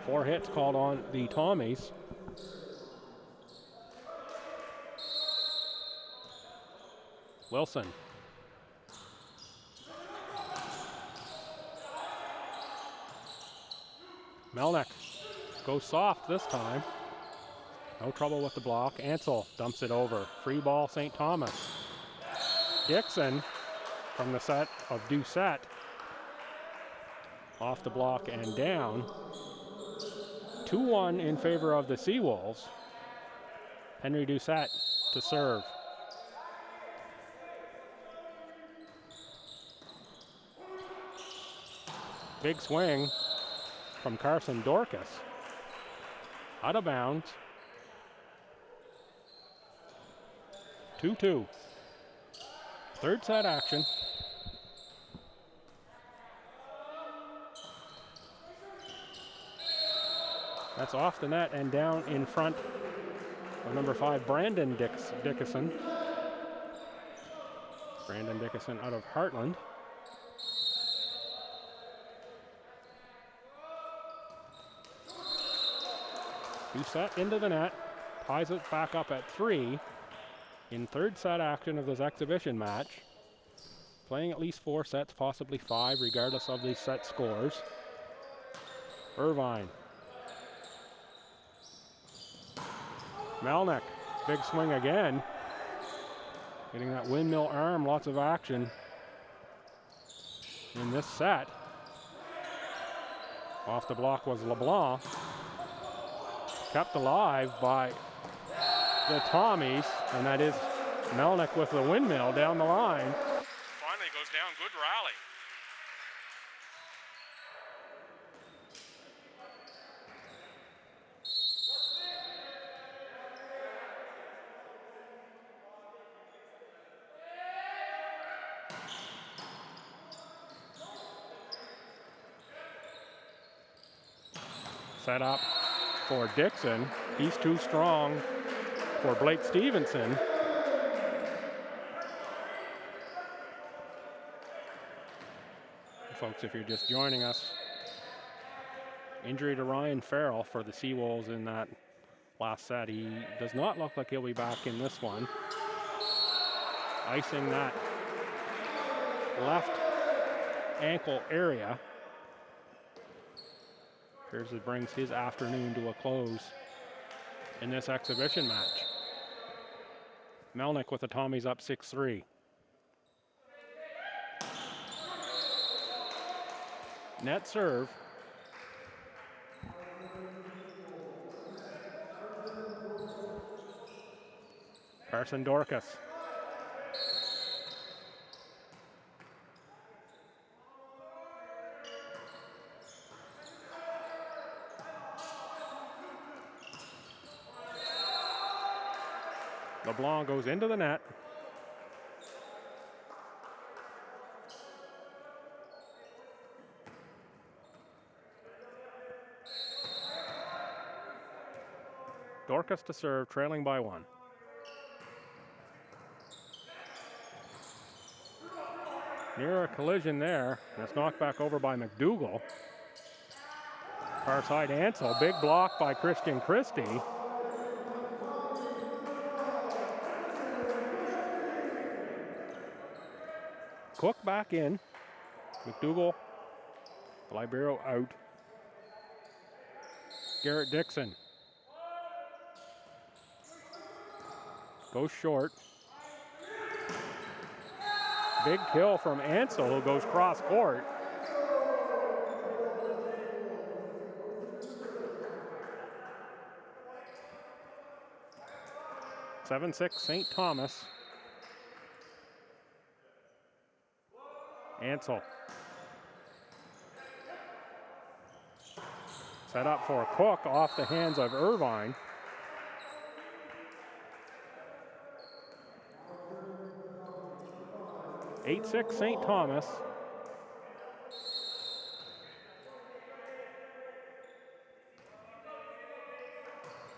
Four hits called on the Tommies. Wilson. Melnick goes soft this time. No trouble with the block. Ansel dumps it over. Free ball, St. Thomas. Dixon from the set of Doucette. Off the block and down. 2-1 in favor of the Seawolves. Henry Doucette to serve. Big swing from Carson Dorcas. Out of bounds. 2-2. Third set action. That's off the net and down in front of number 5, Brandon Dickinson. Brandon Dickinson out of Heartland. Doucette into the net, ties it back up at 3 in third set action of this exhibition match. Playing at least 4 sets, possibly 5, regardless of the set scores. Irvine. Melnick, big swing again. Getting that windmill arm, lots of action in this set. Off the block was LeBlanc. Kept alive by the Tommies, and that is Melnick with the windmill down the line. Finally goes down, good rally. Set up for Dixon. He's too strong for Blake Stevenson. Folks, if you're just joining us, injury to Ryan Farrell for the Seawolves in that last set. He does not look like he'll be back in this one. Icing that left ankle area. Appears it brings his afternoon to a close in this exhibition match. Melnick with the Tommies up 6-3. Net serve. Carson Dorcas. LeBlanc goes into the net. Dorcas to serve, trailing by 1. Near a collision there. That's knocked back over by McDougall. Far side Ansel, big block by Christian Christie. Cook back in. McDougall, Libero out. Garrett Dixon goes short. Big kill from Ansel, who goes cross court. (7-6) St. Thomas. Ansel. Set up for Cook off the hands of Irvine. (8-6) St. Thomas.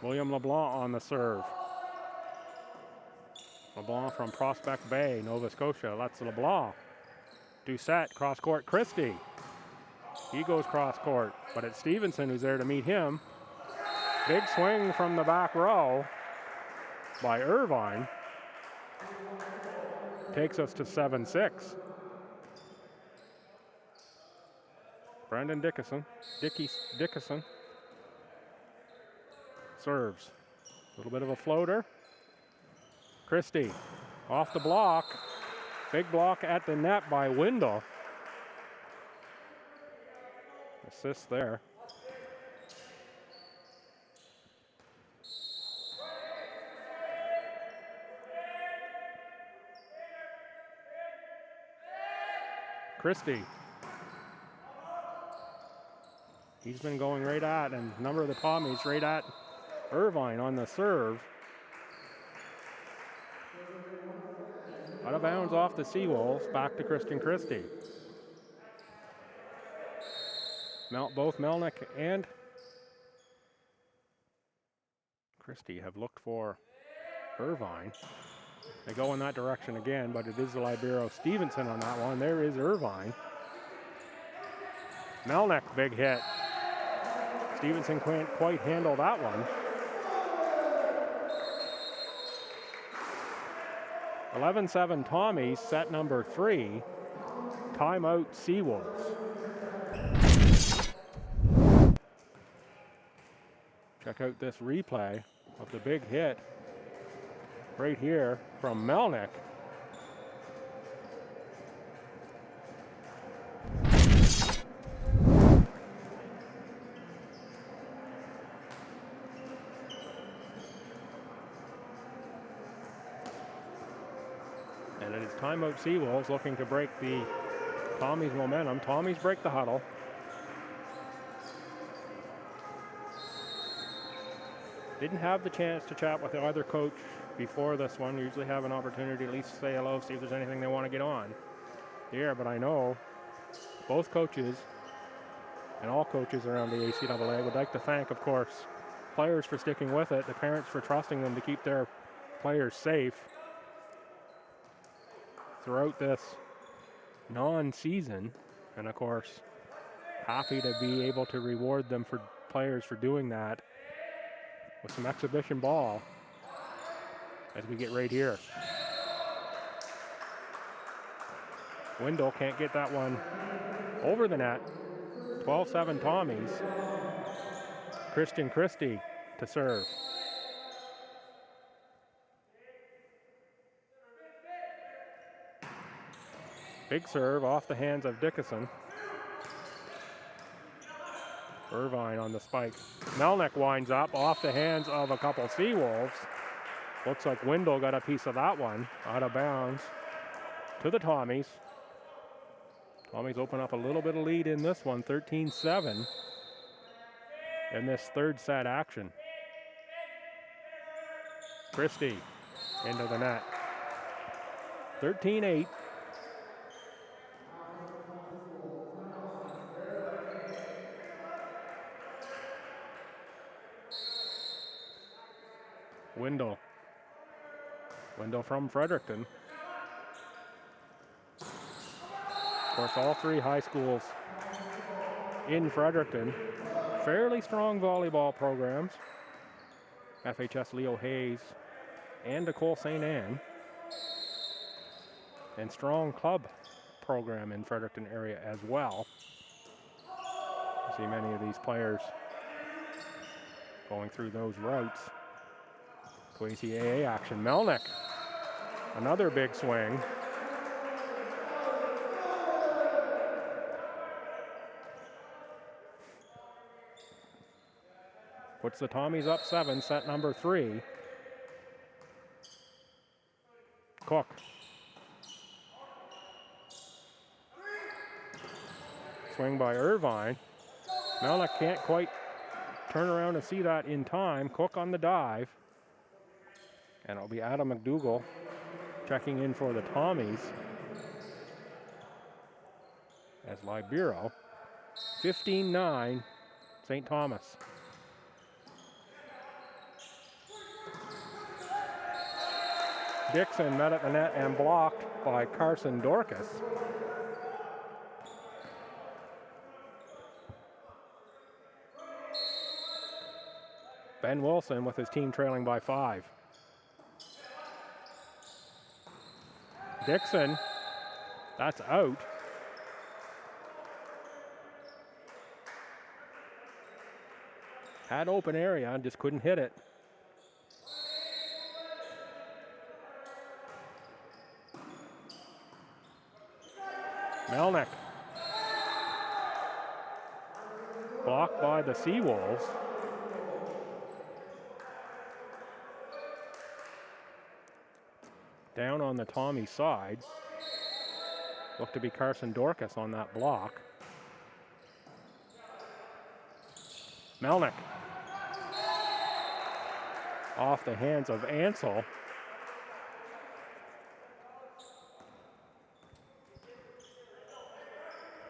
William LeBlanc on the serve. LeBlanc from Prospect Bay, Nova Scotia. That's LeBlanc. Doucette, cross court, Christie. He goes cross court, but it's Stevenson who's there to meet him. Big swing from the back row by Irvine. Takes us to 7-6. Brandon Dickinson serves. A little bit of a floater. Christie off the block. Big block at the net by Windle. Assist there. Christie. He's been going right at, and a number of the Tommies right at Irvine on the serve. Out of bounds off the Seawolves, back to Christian Christie. Both Melnick and Christie have looked for Irvine. They go in that direction again, but it is the Libero Stevenson on that one. There is Irvine. Melnick, big hit. Stevenson can't quite handle that one. 11-7 Tommies, set number 3. Timeout Seawolves. Check out this replay of the big hit right here from Melnick. And it is timeout Seawolves looking to break the Tommies momentum. Tommies break the huddle. Didn't have the chance to chat with either coach before this one. Usually have an opportunity to at least say hello, see if there's anything they want to get on here, but I know both coaches and all coaches around the ACAA would like to thank, of course, players for sticking with it, the parents for trusting them to keep their players safe throughout this non-season, and of course, happy to be able to reward them for players for doing that with some exhibition ball as we get right here. Windle can't get that one over the net. 12-7 Tommies. Christian Christie to serve. Big serve off the hands of Dickinson. Irvine on the spike. Melnick winds up off the hands of a couple Seawolves. Looks like Windle got a piece of that one out of bounds to the Tommies. Tommies open up a little bit of lead in this one, 13-7 in this third set action. Christie into the net. 13-8. Wendell. Wendell from Fredericton. Of course, all three high schools in Fredericton. Fairly strong volleyball programs. FHS Leo Hayes and Nicole St. Anne. And strong club program in Fredericton area as well. You see many of these players going through those routes. Kwesi AA action. Melnick, another big swing. Puts the Tommies up 7, set number 3. Cook. Swing by Irvine. Melnick can't quite turn around and see that in time. Cook on the dive. And it'll be Adam McDougall checking in for the Tommies. As Libero. 15-9, St. Thomas. Dixon met at the net and blocked by Carson Dorcas. Ben Wilson with his team trailing by 5. Dixon, that's out. Had open area and just couldn't hit it. Melnick. Blocked by the Seawolves. Down on the Tommy side. Looked to be Carson Dorcas on that block. Melnick. Off the hands of Ansel.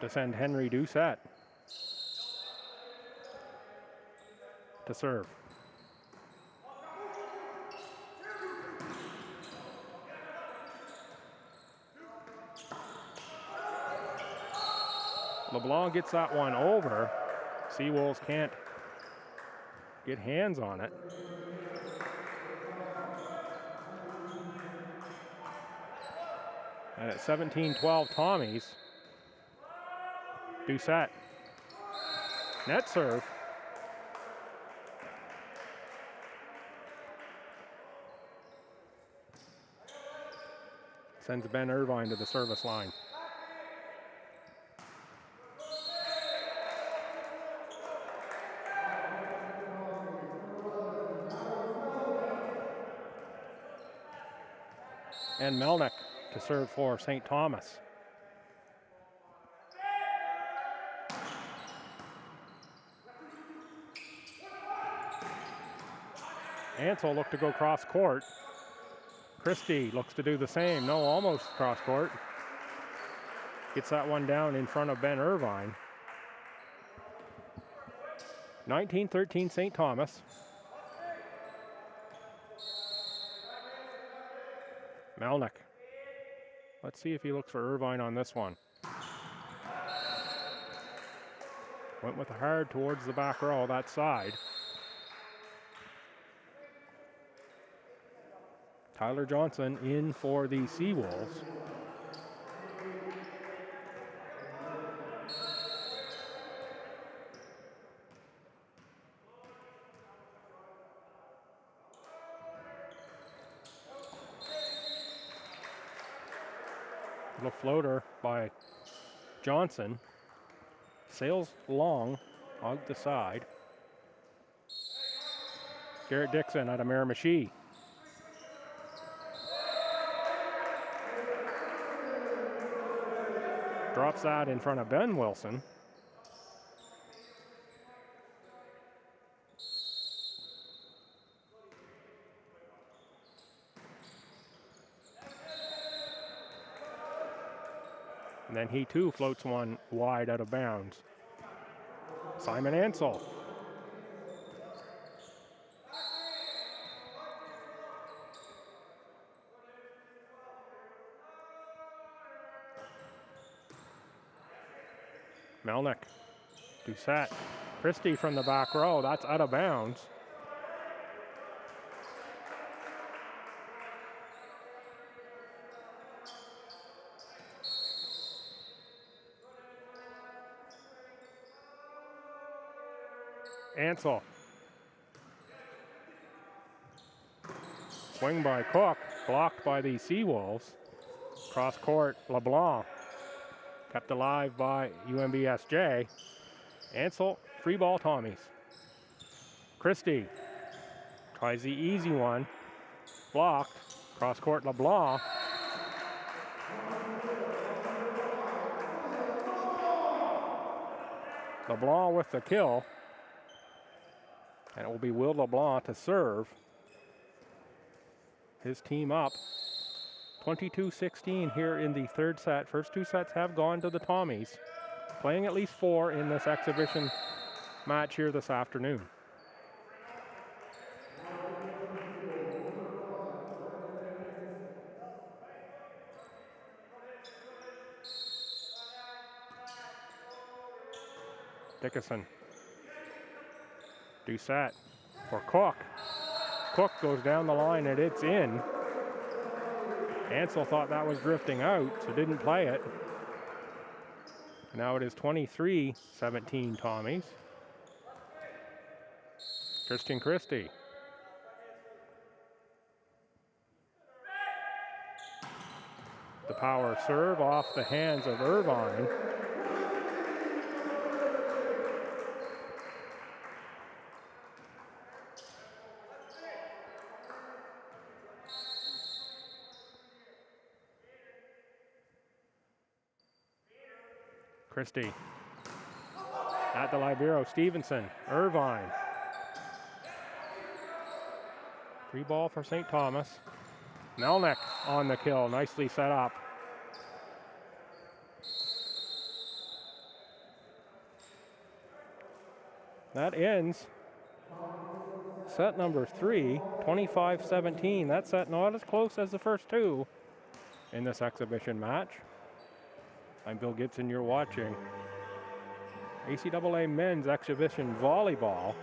To send Henry Doucette to serve. LeBlanc gets that one over. Seawolves can't get hands on it. And at 17-12 Tommies. Doucette. Net serve. Sends Ben Irvine to the service line. And Melnick to serve for St. Thomas. Ansel looked to go cross court. Christie looks to do the same. No, almost cross court. Gets that one down in front of Ben Irvine. 19-13 St. Thomas. Melnick. Let's see if he looks for Irvine on this one. Went with a hard towards the back row, that side. Tyler Johnson in for the Seawolves. Little floater by Johnson. Sails long out the side. Garrett Dixon out of Miramichi. Drops that in front of Ben Wilson. And then he too floats one wide out of bounds. Simon Ansel. Melnick. Doucette. Christie from the back row. That's out of bounds. Ansel. Swing by Cook, blocked by the Seawolves. Cross court, LeBlanc. Kept alive by UNBSJ. Ansel, free ball Tommies. Christie tries the easy one. Blocked. Cross court, LeBlanc. LeBlanc with the kill. And it will be Will LeBlanc to serve. His team up 22-16 here in the third set. First two sets have gone to the Tommies. Playing at least 4 in this exhibition match here this afternoon. Dickinson. Doucette for Cook. Cook goes down the line and it's in. Ansel thought that was drifting out, so didn't play it. Now it is 23-17 Tommies. Christian Christie. The power serve off the hands of Irvine. Christie. At the libero, Stevenson, Irvine. Free ball for St. Thomas. Melnick on the kill, nicely set up. That ends set number 3, 25-17. That set not as close as the first two in this exhibition match. I'm Bill Gibson, you're watching ACAA Men's Exhibition Volleyball,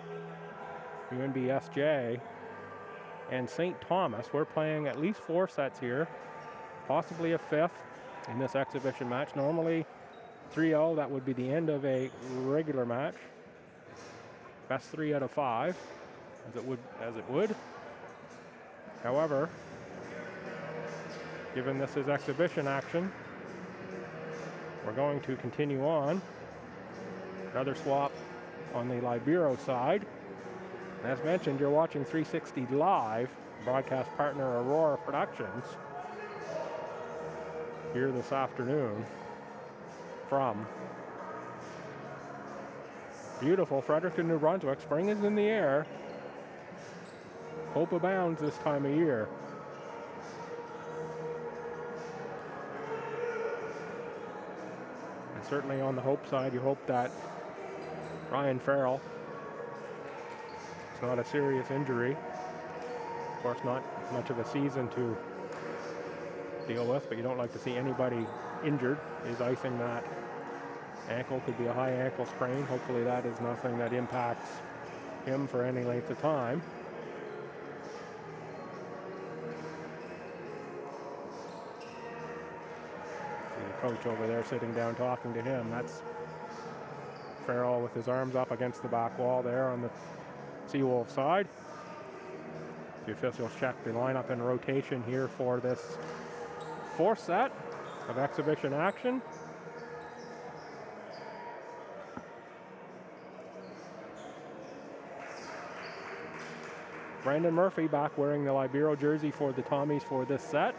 UNBSJ, and St. Thomas. We're playing at least 4 sets here, possibly a 5th in this exhibition match. Normally 3-0, that would be the end of a regular match. Best 3 out of 5, as it would. However, given this is exhibition action, we're going to continue on. Another swap on the libero side. As mentioned, you're watching 360 Live, broadcast partner Aurora Productions, here this afternoon from beautiful Fredericton, New Brunswick. Spring is in the air. Hope abounds this time of year. Certainly on the hope side, you hope that Ryan Farrell, it's not a serious injury. Of course, not much of a season to deal with, but you don't like to see anybody injured. Is icing that ankle, could be a high ankle sprain. Hopefully that is nothing that impacts him for any length of time. Coach over there sitting down talking to him. That's Farrell with his arms up against the back wall there on the Seawolf side. The officials check the lineup and rotation here for this 4th set of exhibition action. Brandon Murphy back wearing the libero jersey for the Tommies for this set.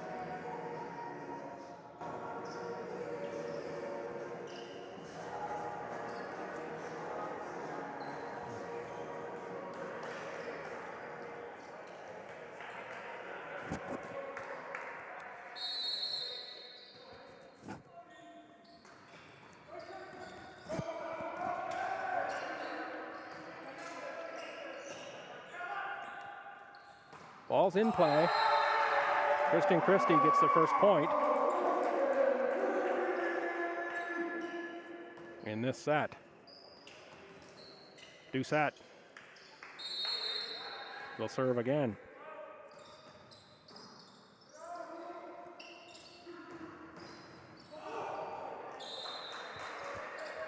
Ball's in play. Christian Christie gets the first point in in this set. Doucette will serve again.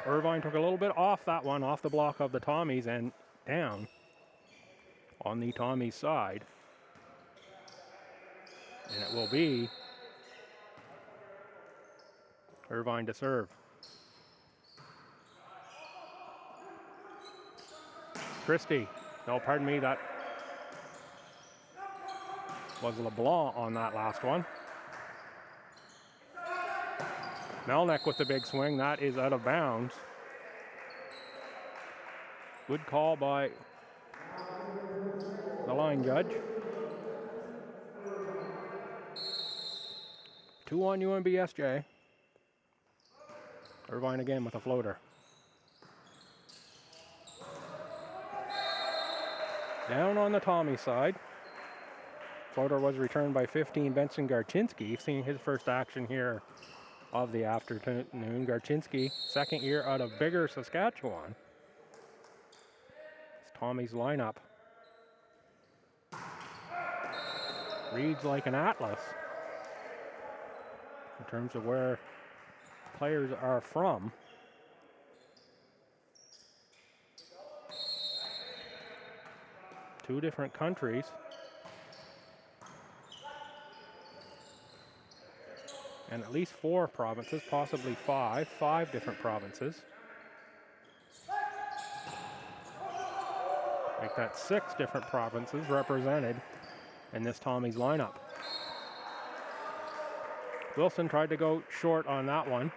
Irvine took a little bit off that one, off the block of the Tommies and down on the Tommies side. And it will be Irvine to serve. Christie, no, pardon me, that was LeBlanc on that last one. Melnick with the big swing, that is out of bounds. Good call by the line judge. 2 on UNBSJ. Irvine again with a floater. Down on the Tommy side. Floater was returned by 15, Benson Garchinski, seeing his first action here of the afternoon. Garchinski, second year out of Bigger, Saskatchewan. It's Tommy's lineup. Reads like an atlas in terms of where players are from. Two different countries. And at least 4 provinces, possibly 5 different provinces. Make that 6 different provinces represented in this Tommy's lineup. Wilson tried to go short on that one.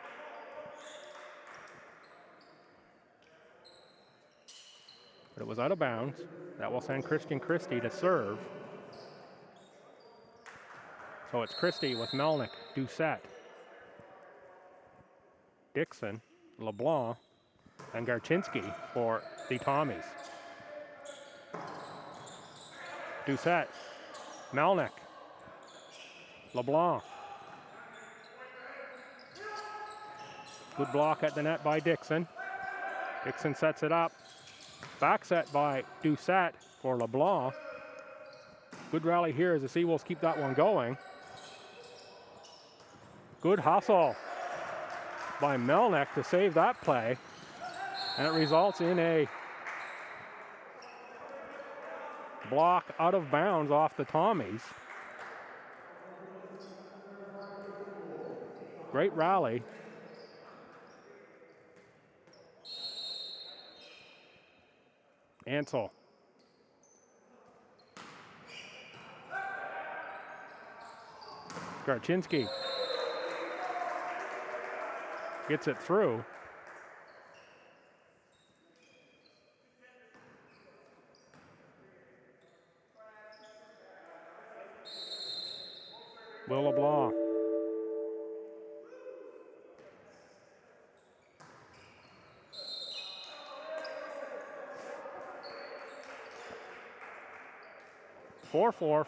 But it was out of bounds. That will send Christian Christie to serve. So it's Christie with Melnick, Doucette, Dixon, LeBlanc, and Garchinski for the Tommies. Doucette, Melnick, LeBlanc. Good block at the net by Dixon. Dixon sets it up. Back set by Doucette for LeBlanc. Good rally here as the Seawolves keep that one going. Good hustle by Melnick to save that play. And it results in a block out of bounds off the Tommies. Great rally. Ansel. Garchinski gets it through. Will LeBlanc.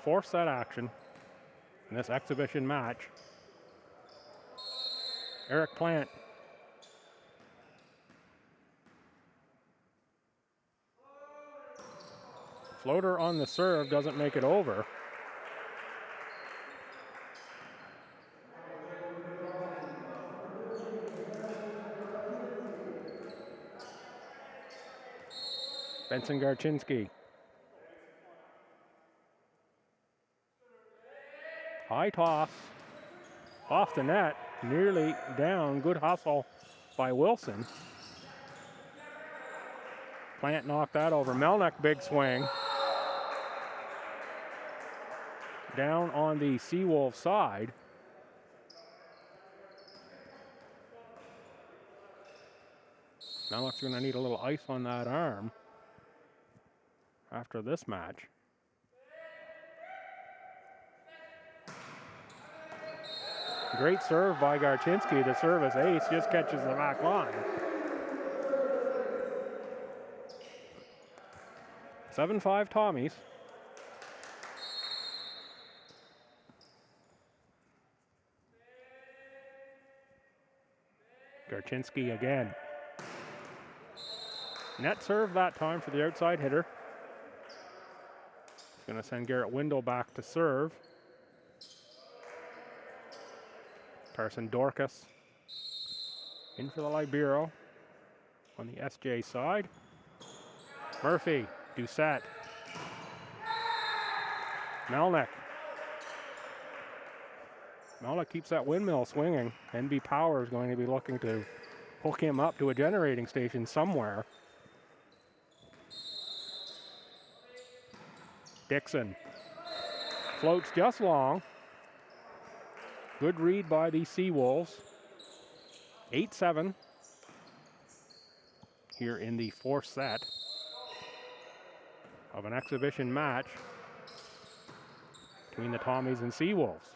Four set action in this exhibition match. Eric Plant. Floater on the serve doesn't make it over. Benson Garchinski. High toss off the net, nearly down. Good hustle by Wilson. Plant knocked that over. Melnick, big swing. Down on the Seawolves side. Melnick's going to need a little ice on that arm after this match. Great serve by Garchinski. The service ace just catches the back line. 7-5 Tommies. Garchinski again. Net serve that time for the outside hitter. It's going to send Garrett Windle back to serve. Carson Dorcas in for the Libero on the SJ side. Murphy, Doucette, Melnick. Melnick keeps that windmill swinging. NB Power is going to be looking to hook him up to a generating station somewhere. Dixon floats just long. Good read by the Seawolves. 8-7 here in the fourth set of an exhibition match between the Tommies and Seawolves.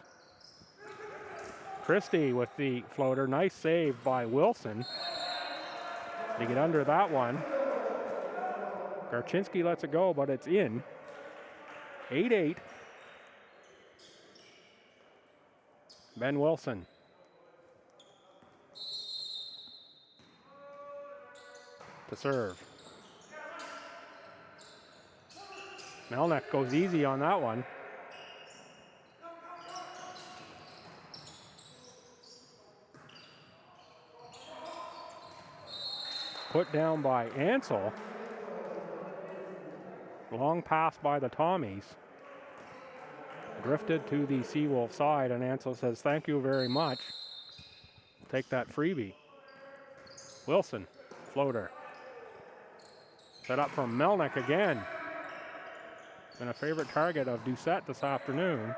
Christie with the floater. Nice save by Wilson to get under that one. Garczynski lets it go, but it's in. 8-8. Ben Wilson. To serve. Melnick goes easy on that one. Put down by Ansel. Long pass by the Tommies. Drifted to the Seawolf side, and Ansel says, thank you very much. Take that freebie. Wilson, floater. Set up from Melnick again. Been a favorite target of Doucette this afternoon.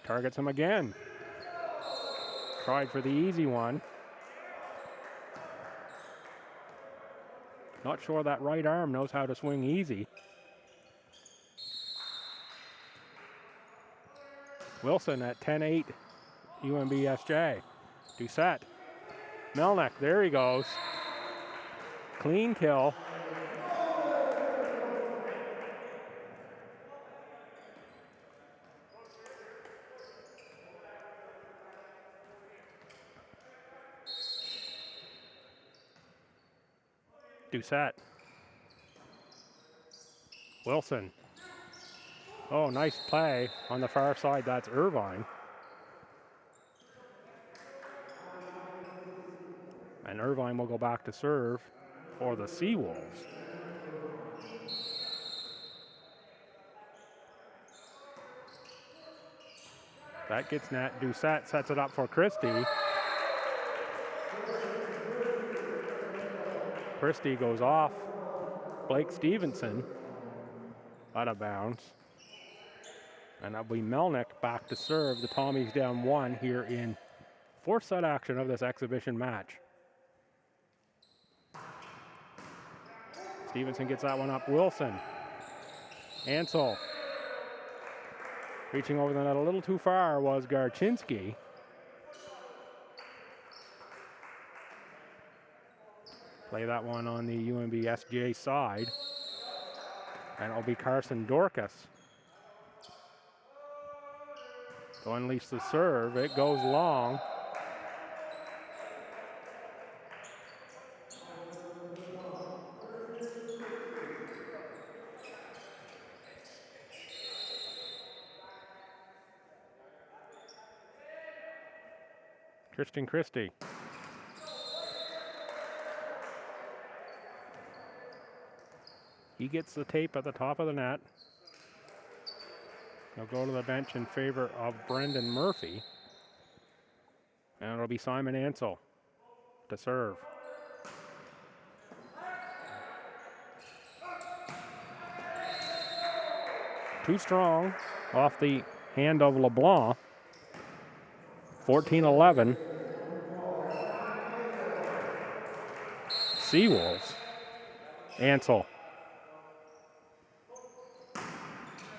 Targets him again. Tried for the easy one. Not sure that right arm knows how to swing easy. Wilson at 10-8, UNBSJ. Doucette. Melnick, there he goes. Clean kill. Doucette. Wilson. Oh, nice play on the far side. That's Irvine. And Irvine will go back to serve for the Seawolves. That gets net. Doucette sets it up for Christie. Christie goes off. Blake Stevenson out of bounds. And that'll be Melnick back to serve. The Tommies down 1 here in fourth set action of this exhibition match. Stevenson gets that one up. Wilson. Ansel. Reaching over the net a little too far was Garczynski. Play that one on the UNBSJ side. And it'll be Carson Dorcas. To unleash the serve. It goes long. Christian Christie. He gets the tape at the top of the net. He'll go to the bench in favor of Brendan Murphy. And it'll be Simon Ansel to serve. Too strong off the hand of LeBlanc. 14-11. Seawolves. Ansel.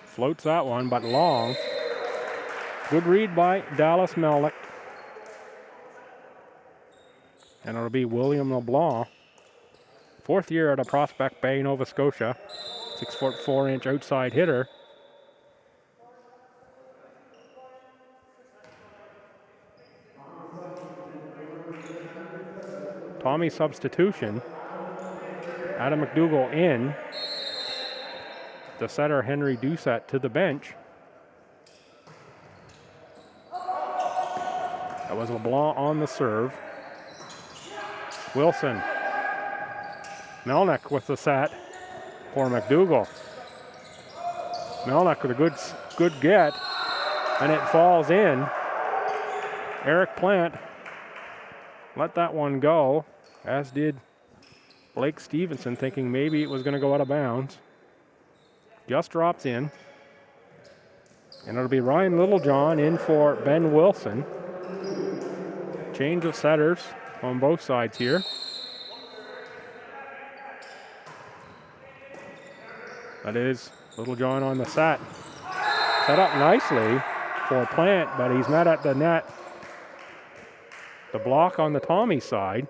Floats that one, but long. Good read by Dallas Melnick. And it'll be William LeBlanc. Fourth year at a Prospect Bay, Nova Scotia. 6' 4" outside hitter. Tommy substitution. Adam McDougall in. The setter, Henry Doucette, to the bench. That was LeBlanc on the serve. Wilson. Melnick with the set for McDougall. Melnick with a good get, and it falls in. Eric Plant let that one go, as did Blake Stevenson, thinking maybe it was going to go out of bounds. Just drops in. And it'll be Ryan Littlejohn in for Ben Wilson. Change of setters on both sides here. That is Littlejohn on the set. Set up nicely for Plant, but he's met at the net. The block on the Tommy side.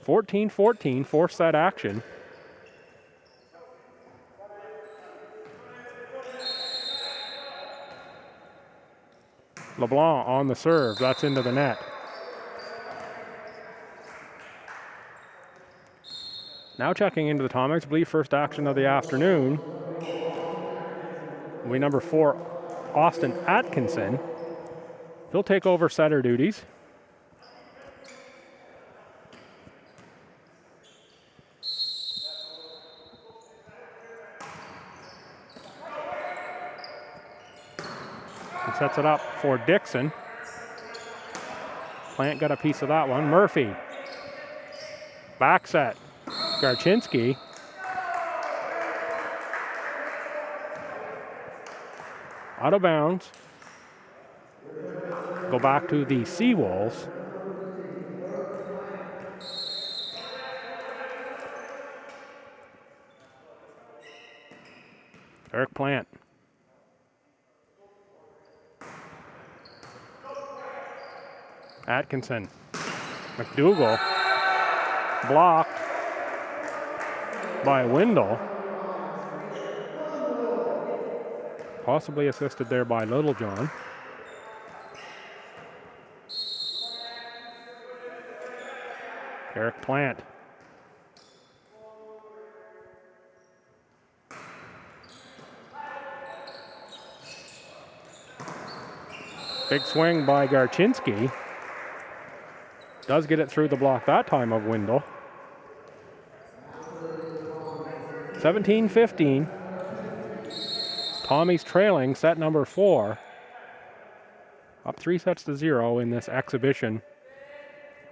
14-14, fourth set action. LeBlanc on the serve, that's into the net. Now checking into the Tomics, I believe first action of the afternoon. Will be number 4, Austin Atkinson. He'll take over setter duties. He sets it up for Dixon. Plant got a piece of that one. Murphy. Back set. Garchinski. Out of bounds. Go back to the Seawolves. Eric Plant. Atkinson. McDougall. Blocked by Windle. Possibly assisted there by Littlejohn. Eric Plant. Big swing by Garchinski. Does get it through the block that time of Windle. 17-15. Tommy's trailing set number 4. Up 3-0 in this exhibition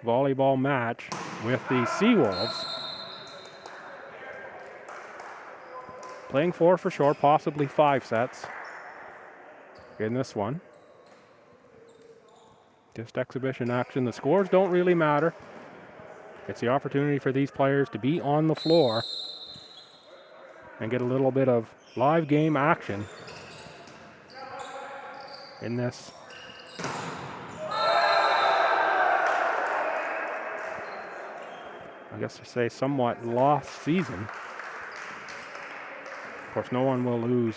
volleyball match with the Seawolves. Playing 4 for sure, possibly 5 sets in this one. Just exhibition action. The scores don't really matter. It's the opportunity for these players to be on the floor and get a little bit of live game action in this I guess to say somewhat lost season. Of course, no one will lose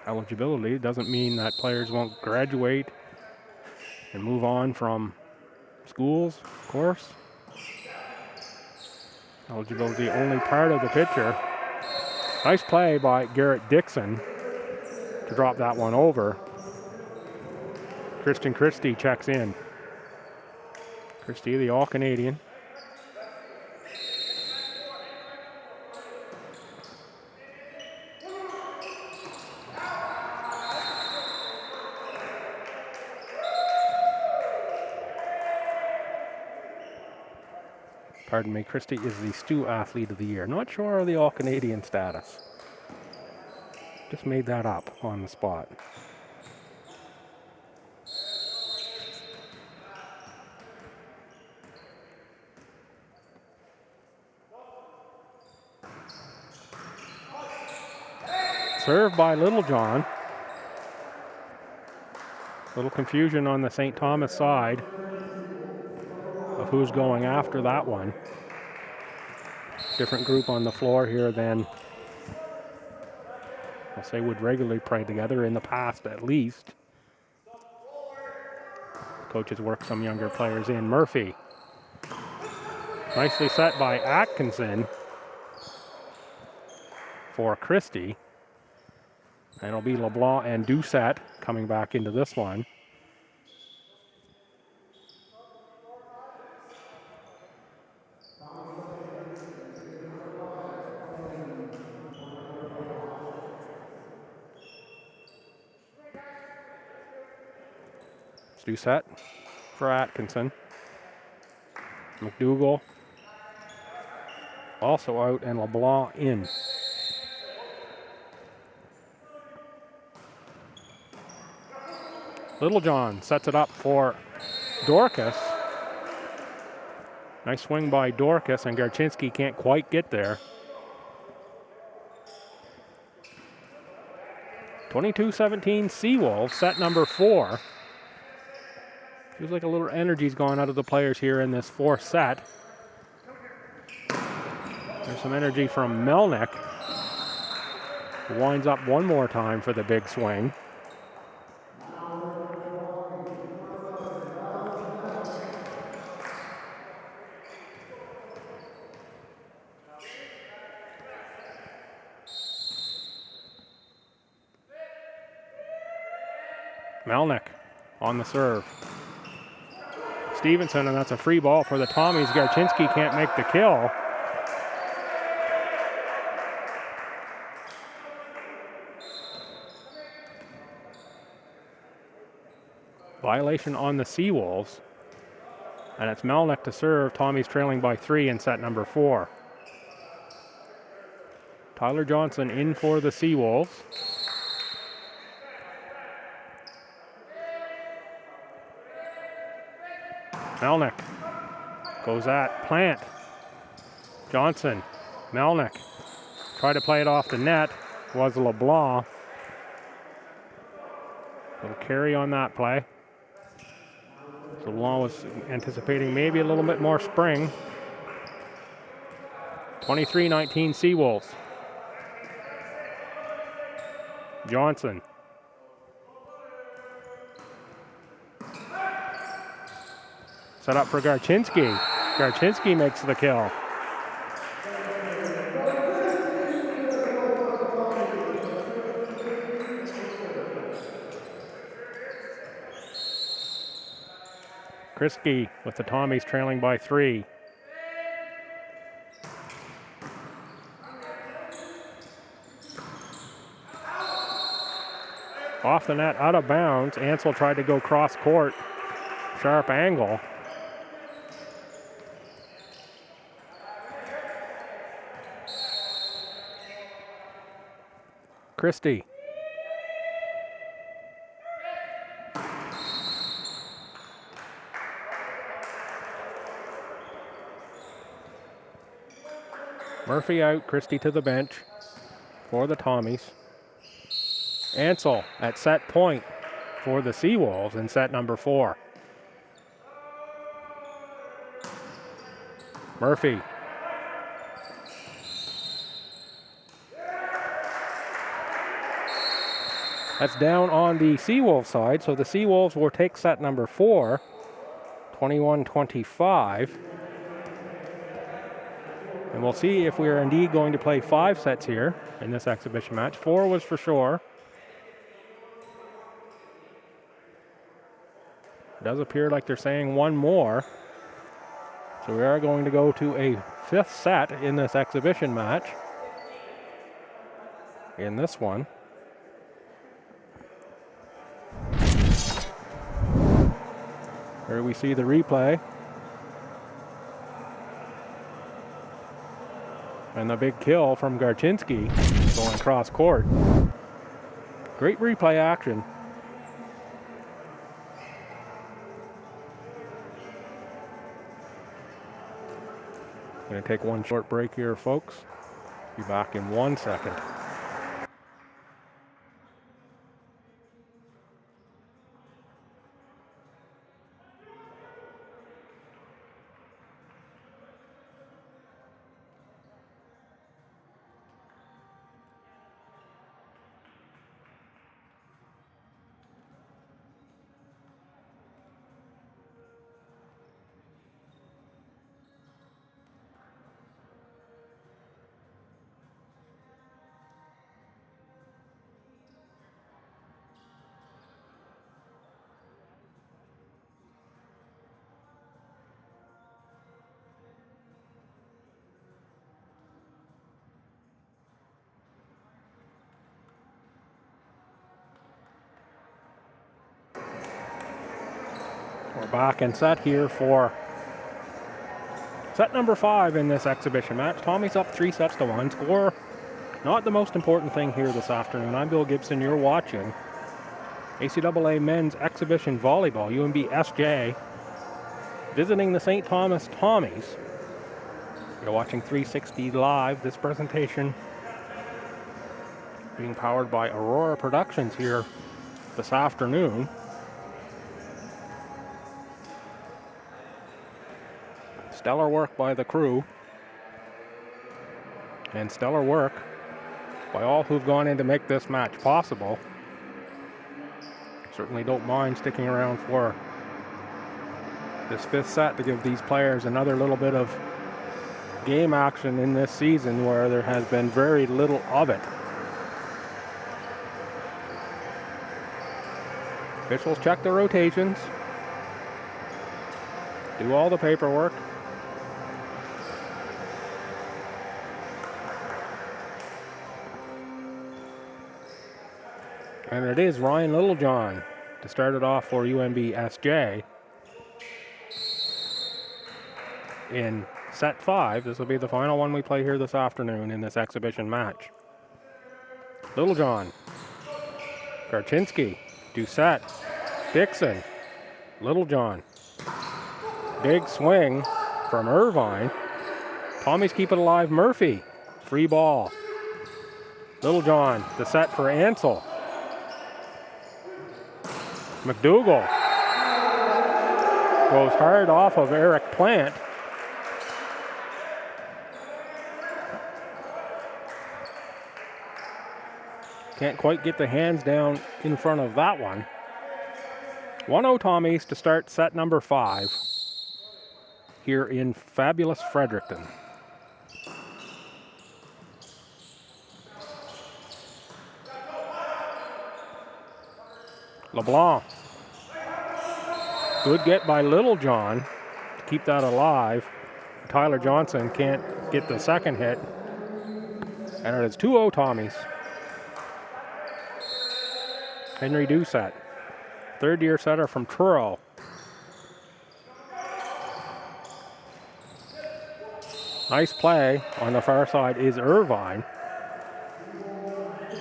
eligibility. It doesn't mean that players won't graduate and move on from schools, of course. Eligibility only part of the picture. Nice play by Garrett Dixon to drop that one over. Christian Christie checks in. Christie, the All-Canadian. Pardon me, Christie is the STU Athlete of the Year. Not sure of the All-Canadian status. Just made that up on the spot. Served by Littlejohn. Little confusion on the St. Thomas side of who's going after that one. Different group on the floor here than I'll say would regularly play together in the past at least. Coaches work some younger players in. Murphy. Nicely set by Atkinson. for Christie. And it'll be LeBlanc and Doucette coming back into this one. Doucette for Atkinson. McDougall also out, and LeBlanc in. Littlejohn sets it up for Dorcas. Nice swing by Dorcas, and Garchinski can't quite get there. 22-17 Seawolves, set number 4. Feels like a little energy's gone out of the players here in this fourth set. There's some energy from Melnick, who winds up one more time for the big swing. Melnick on the serve. Stevenson, and that's a free ball for the Tommies. Garchinski can't make the kill. Violation on the Seawolves. And it's Melnick to serve. Tommy's trailing by 3 in set number 4. Tyler Johnson in for the Seawolves. Melnick goes at Plant. Johnson, Melnick. Tried to play it off the net. Was LeBlanc. Little carry on that play. So LeBlanc was anticipating maybe a little bit more spring. 23-19 Seawolves. Johnson. Set up for Garchinski. Garchinski makes the kill. Christie with the Tommies trailing by 3. Off the net, out of bounds. Ansel tried to go cross court. Sharp angle. Christie. Murphy out, Christie to the bench for the Tommies. Ansel at set point for the Seawolves in set number 4. Murphy. That's down on the Seawolves side, so the Seawolves will take set number 4, 21-25. And we'll see if we are indeed going to play 5 sets here in this exhibition match. 4 was for sure. It does appear like they're saying 1 more. So we are going to go to a 5th set in this exhibition match. In this one. Here we see the replay. And the big kill from Garchinski going cross court. Great replay action. Going to take one short break here, folks. Be back in 1 second. We're back in set here for set number 5 in this exhibition match. Tommy's up 3-1. Score not the most important thing here this afternoon. I'm Bill Gibson. You're watching ACAA Men's Exhibition Volleyball, UNBSJ, visiting the St. Thomas Tommies. You're watching 360 live. This presentation being powered by Aurora Productions here this afternoon. Stellar work by the crew, and stellar work by all who've gone in to make this match possible. Certainly don't mind sticking around for this 5th set to give these players another little bit of game action in this season where there has been very little of it. Officials check the rotations, do all the paperwork. And it is Ryan Littlejohn to start it off for UNBSJ in set 5. This will be the final one we play here this afternoon in this exhibition match. Littlejohn, Garchinsky, Doucette, Dixon, Littlejohn. Big swing from Irvine. Tommy's keep it alive. Murphy, free ball. Littlejohn, the set for Ansel. McDougall goes hard off of Eric Plant. Can't quite get the hands down in front of that one. 1-0 Tommies to start set number 5 here in fabulous Fredericton. LeBlanc. Good get by Littlejohn to keep that alive. Tyler Johnson can't get the second hit. And it is 2-0 Tommies. Henry Doucette, third-year setter from Truro. Nice play on the far side is Irvine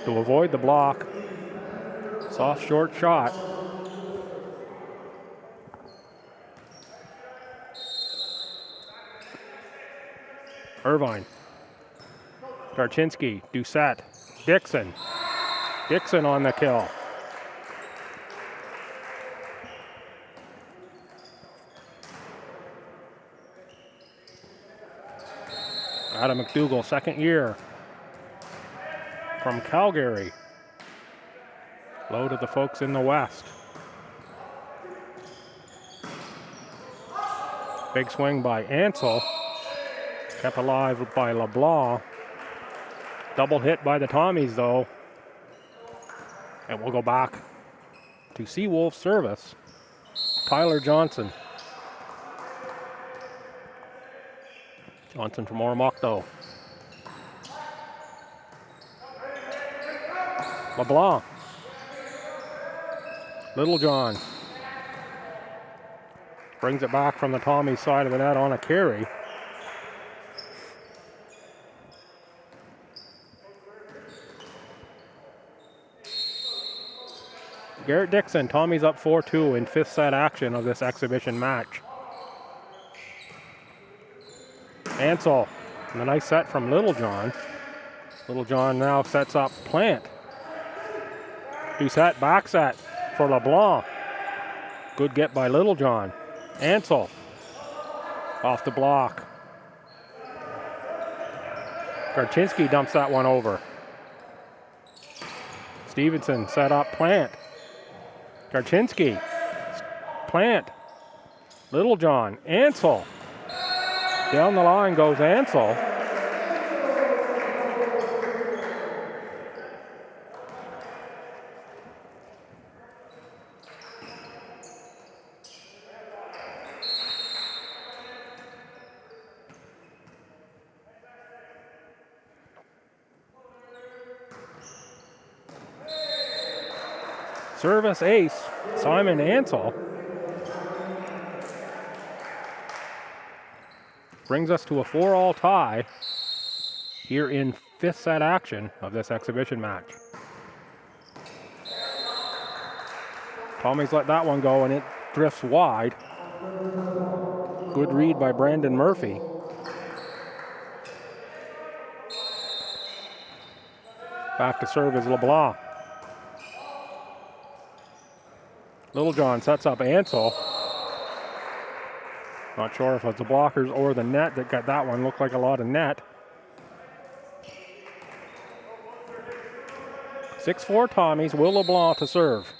to avoid the block. Soft, short shot. Irvine. Garchinsky, Doucette, Dixon. Dixon on the kill. Adam McDougall, second year from Calgary. Low to the folks in the West. Big swing by Ansel. Kept alive by LeBlanc. Double hit by the Tommies though. And we'll go back to Seawolves service. Tyler Johnson. Johnson from Oromocto. LeBlanc. Littlejohn. Brings it back from the Tommy side of the net on a carry. Garrett Dixon, Tommy's up 4-2 in 5th set action of this exhibition match. Ansel, and a nice set from Littlejohn. Littlejohn now sets up Plant. Doucette back set for LeBlanc. Good get by Littlejohn. Ansel off the block. Garchinsky dumps that one over. Stevenson set up Plant. Garchinsky, Plant, Littlejohn, Ansel. Down the line goes Ansel. Service ace, Simon Ansel. brings us to a 4-all tie here in 5th set action of this exhibition match. Tommy's let that one go and it drifts wide. Good read by Brandon Murphy. Back to serve is LeBlanc. Littlejohn sets up Ansel. Not sure if it's the blockers or the net that got that one. Looked like a lot of net. 6-4 Tommies. Will LeBlanc to serve.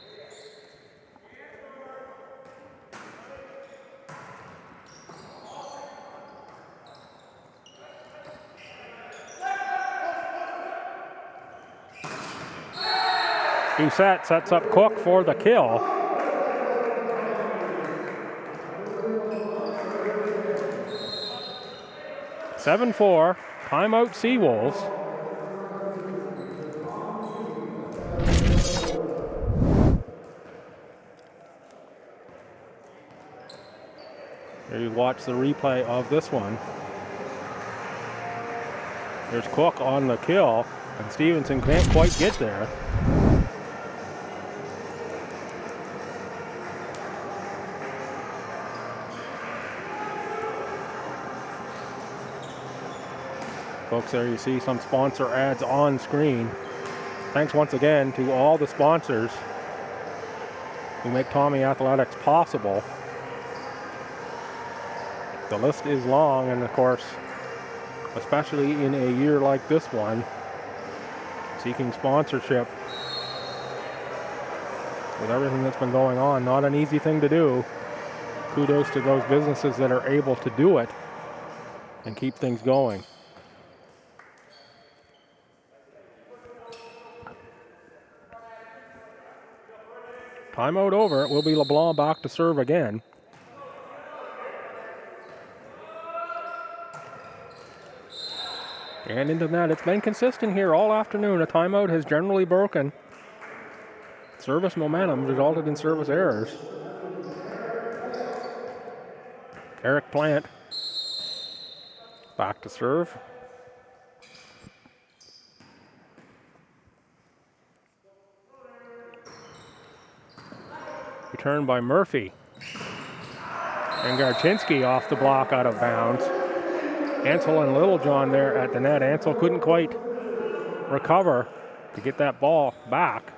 Doucette sets up Cook for the kill. (7-4), timeout Seawolves. Here you watch the replay of this one. There's Cook on the kill, and Stevenson can't quite get there. Folks, there you see some sponsor ads on screen. Thanks once again to all the sponsors who make Tommy Athletics possible. The list is long, and of course, especially in a year like this one, seeking sponsorship with everything that's been going on, not an easy thing to do. Kudos to those businesses that are able to do it and keep things going. Timeout over. It will be LeBlanc back to serve again. And into that. It's been consistent here all afternoon. A timeout has generally broken. Service momentum resulted in service errors. Eric Plant back to serve. Return by Murphy. And Garchinski off the block out of bounds. Ansel and Littlejohn there at the net. Ansel couldn't quite recover to get that ball back.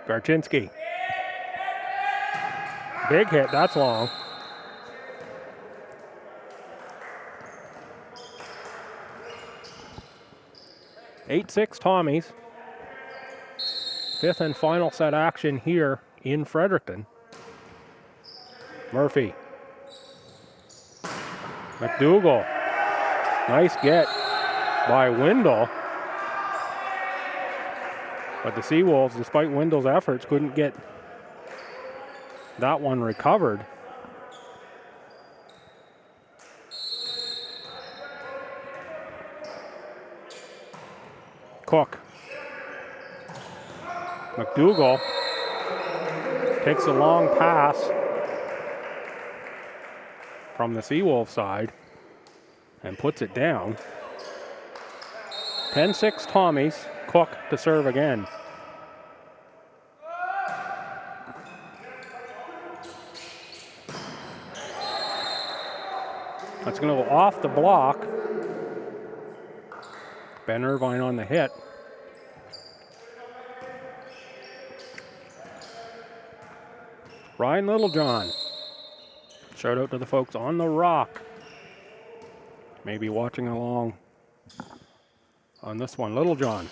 Garchinski. Big hit, that's long. (8-6) Tommies. 5th and final set action here in Fredericton. Murphy. McDougall. Nice get by Wendell. But the Seawolves, despite Wendell's efforts, couldn't get that one recovered. Cook. McDougall takes a long pass from the Seawolf side and puts it down. 10-6 Tommies. Cook to serve again. That's going to go off the block. Ben Irvine on the hit. Ryan Littlejohn. Shout out to the folks on the rock. Maybe watching along on this one. Littlejohn.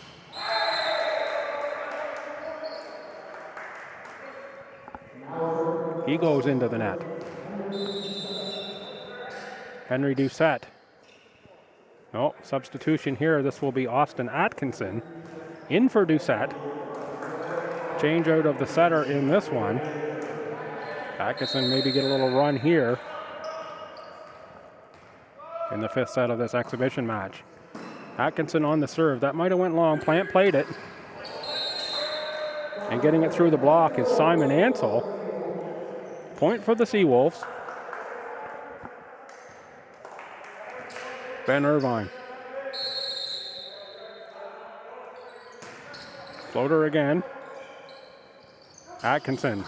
He goes into the net. Henry Doucette. No, substitution here. This will be Austin Atkinson in for Doucette. Change out of the setter in this one. Atkinson maybe get a little run here in the 5th set of this exhibition match. Atkinson on the serve. That might have went long. Plant played it. And getting it through the block is Simon Ansel. Point for the Seawolves. Ben Irvine. Floater again. Atkinson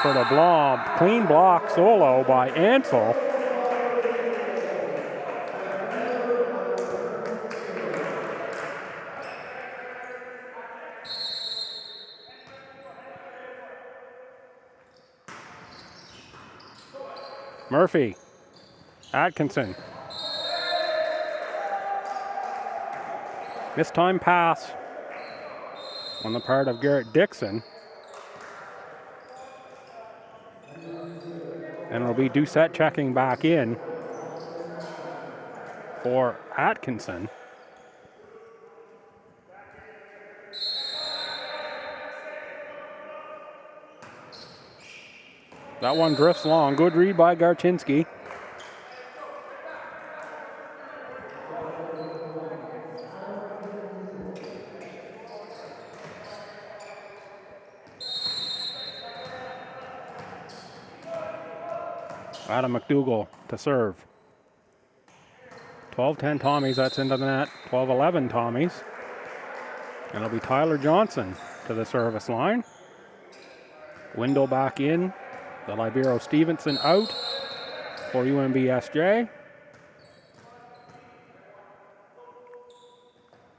for the blob. Clean block solo by Ansel. Murphy. Atkinson. This time pass on the part of Garrett Dixon. And it'll be Doucette checking back in for Atkinson. That one drifts long. Good read by Garchinski. Adam McDougall to serve. 12-10 Tommies, that's into the net. 12-11 Tommies. And it'll be Tyler Johnson to the service line. Window back in. The Libero Stevenson out for UNBSJ.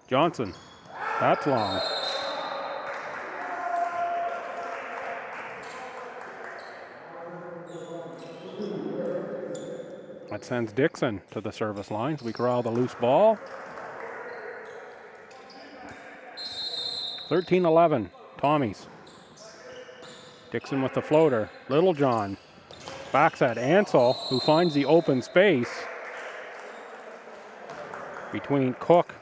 Johnson, that's long. That sends Dixon to the service line. We corral the loose ball. 13-11, Tommies. Dixon with the floater. Littlejohn backs at Ansel, who finds the open space between Cook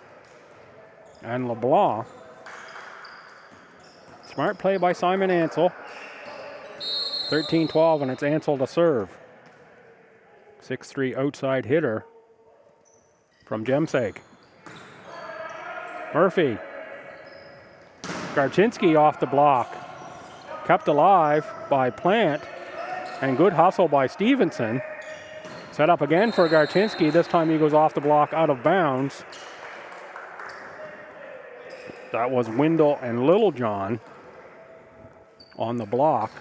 and LeBlanc. Smart play by Simon Ansel. 13-12, and it's Ansel to serve. 6'3" outside hitter from Jemseg. Murphy. Garchinski off the block. Kept alive by Plant, and good hustle by Stevenson. Set up again for Garchinski. This time he goes off the block out of bounds. That was Windle and Littlejohn on the block.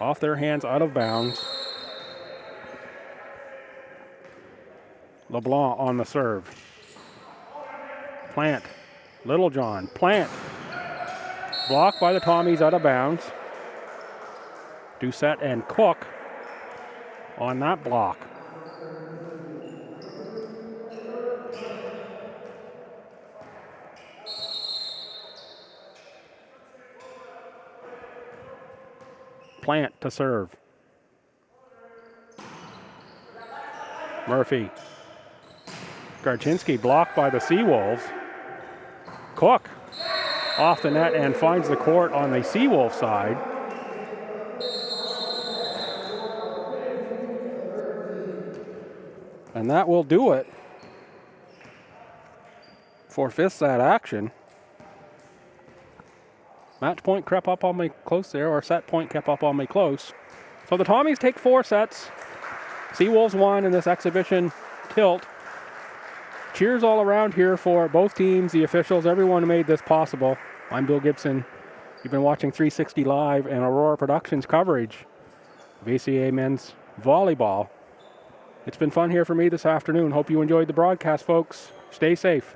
Off their hands, out of bounds. LeBlanc on the serve. Plant. Littlejohn. Plant. Blocked by the Tommies, out of bounds. Doucette and Cook on that block. Plant to serve. Murphy. Garchinski blocked by the Seawolves. Cook off the net and finds the court on the Seawolf side. And that will do it for fifth set action. Match point crept up on me close there, or set point kept up on me close. So the Tommies take 4 sets. Seawolves won in this exhibition tilt. Cheers all around here for both teams, the officials, everyone who made this possible. I'm Bill Gibson. You've been watching 360 Live and Aurora Productions coverage of ACA men's volleyball. It's been fun here for me this afternoon. Hope you enjoyed the broadcast, folks. Stay safe.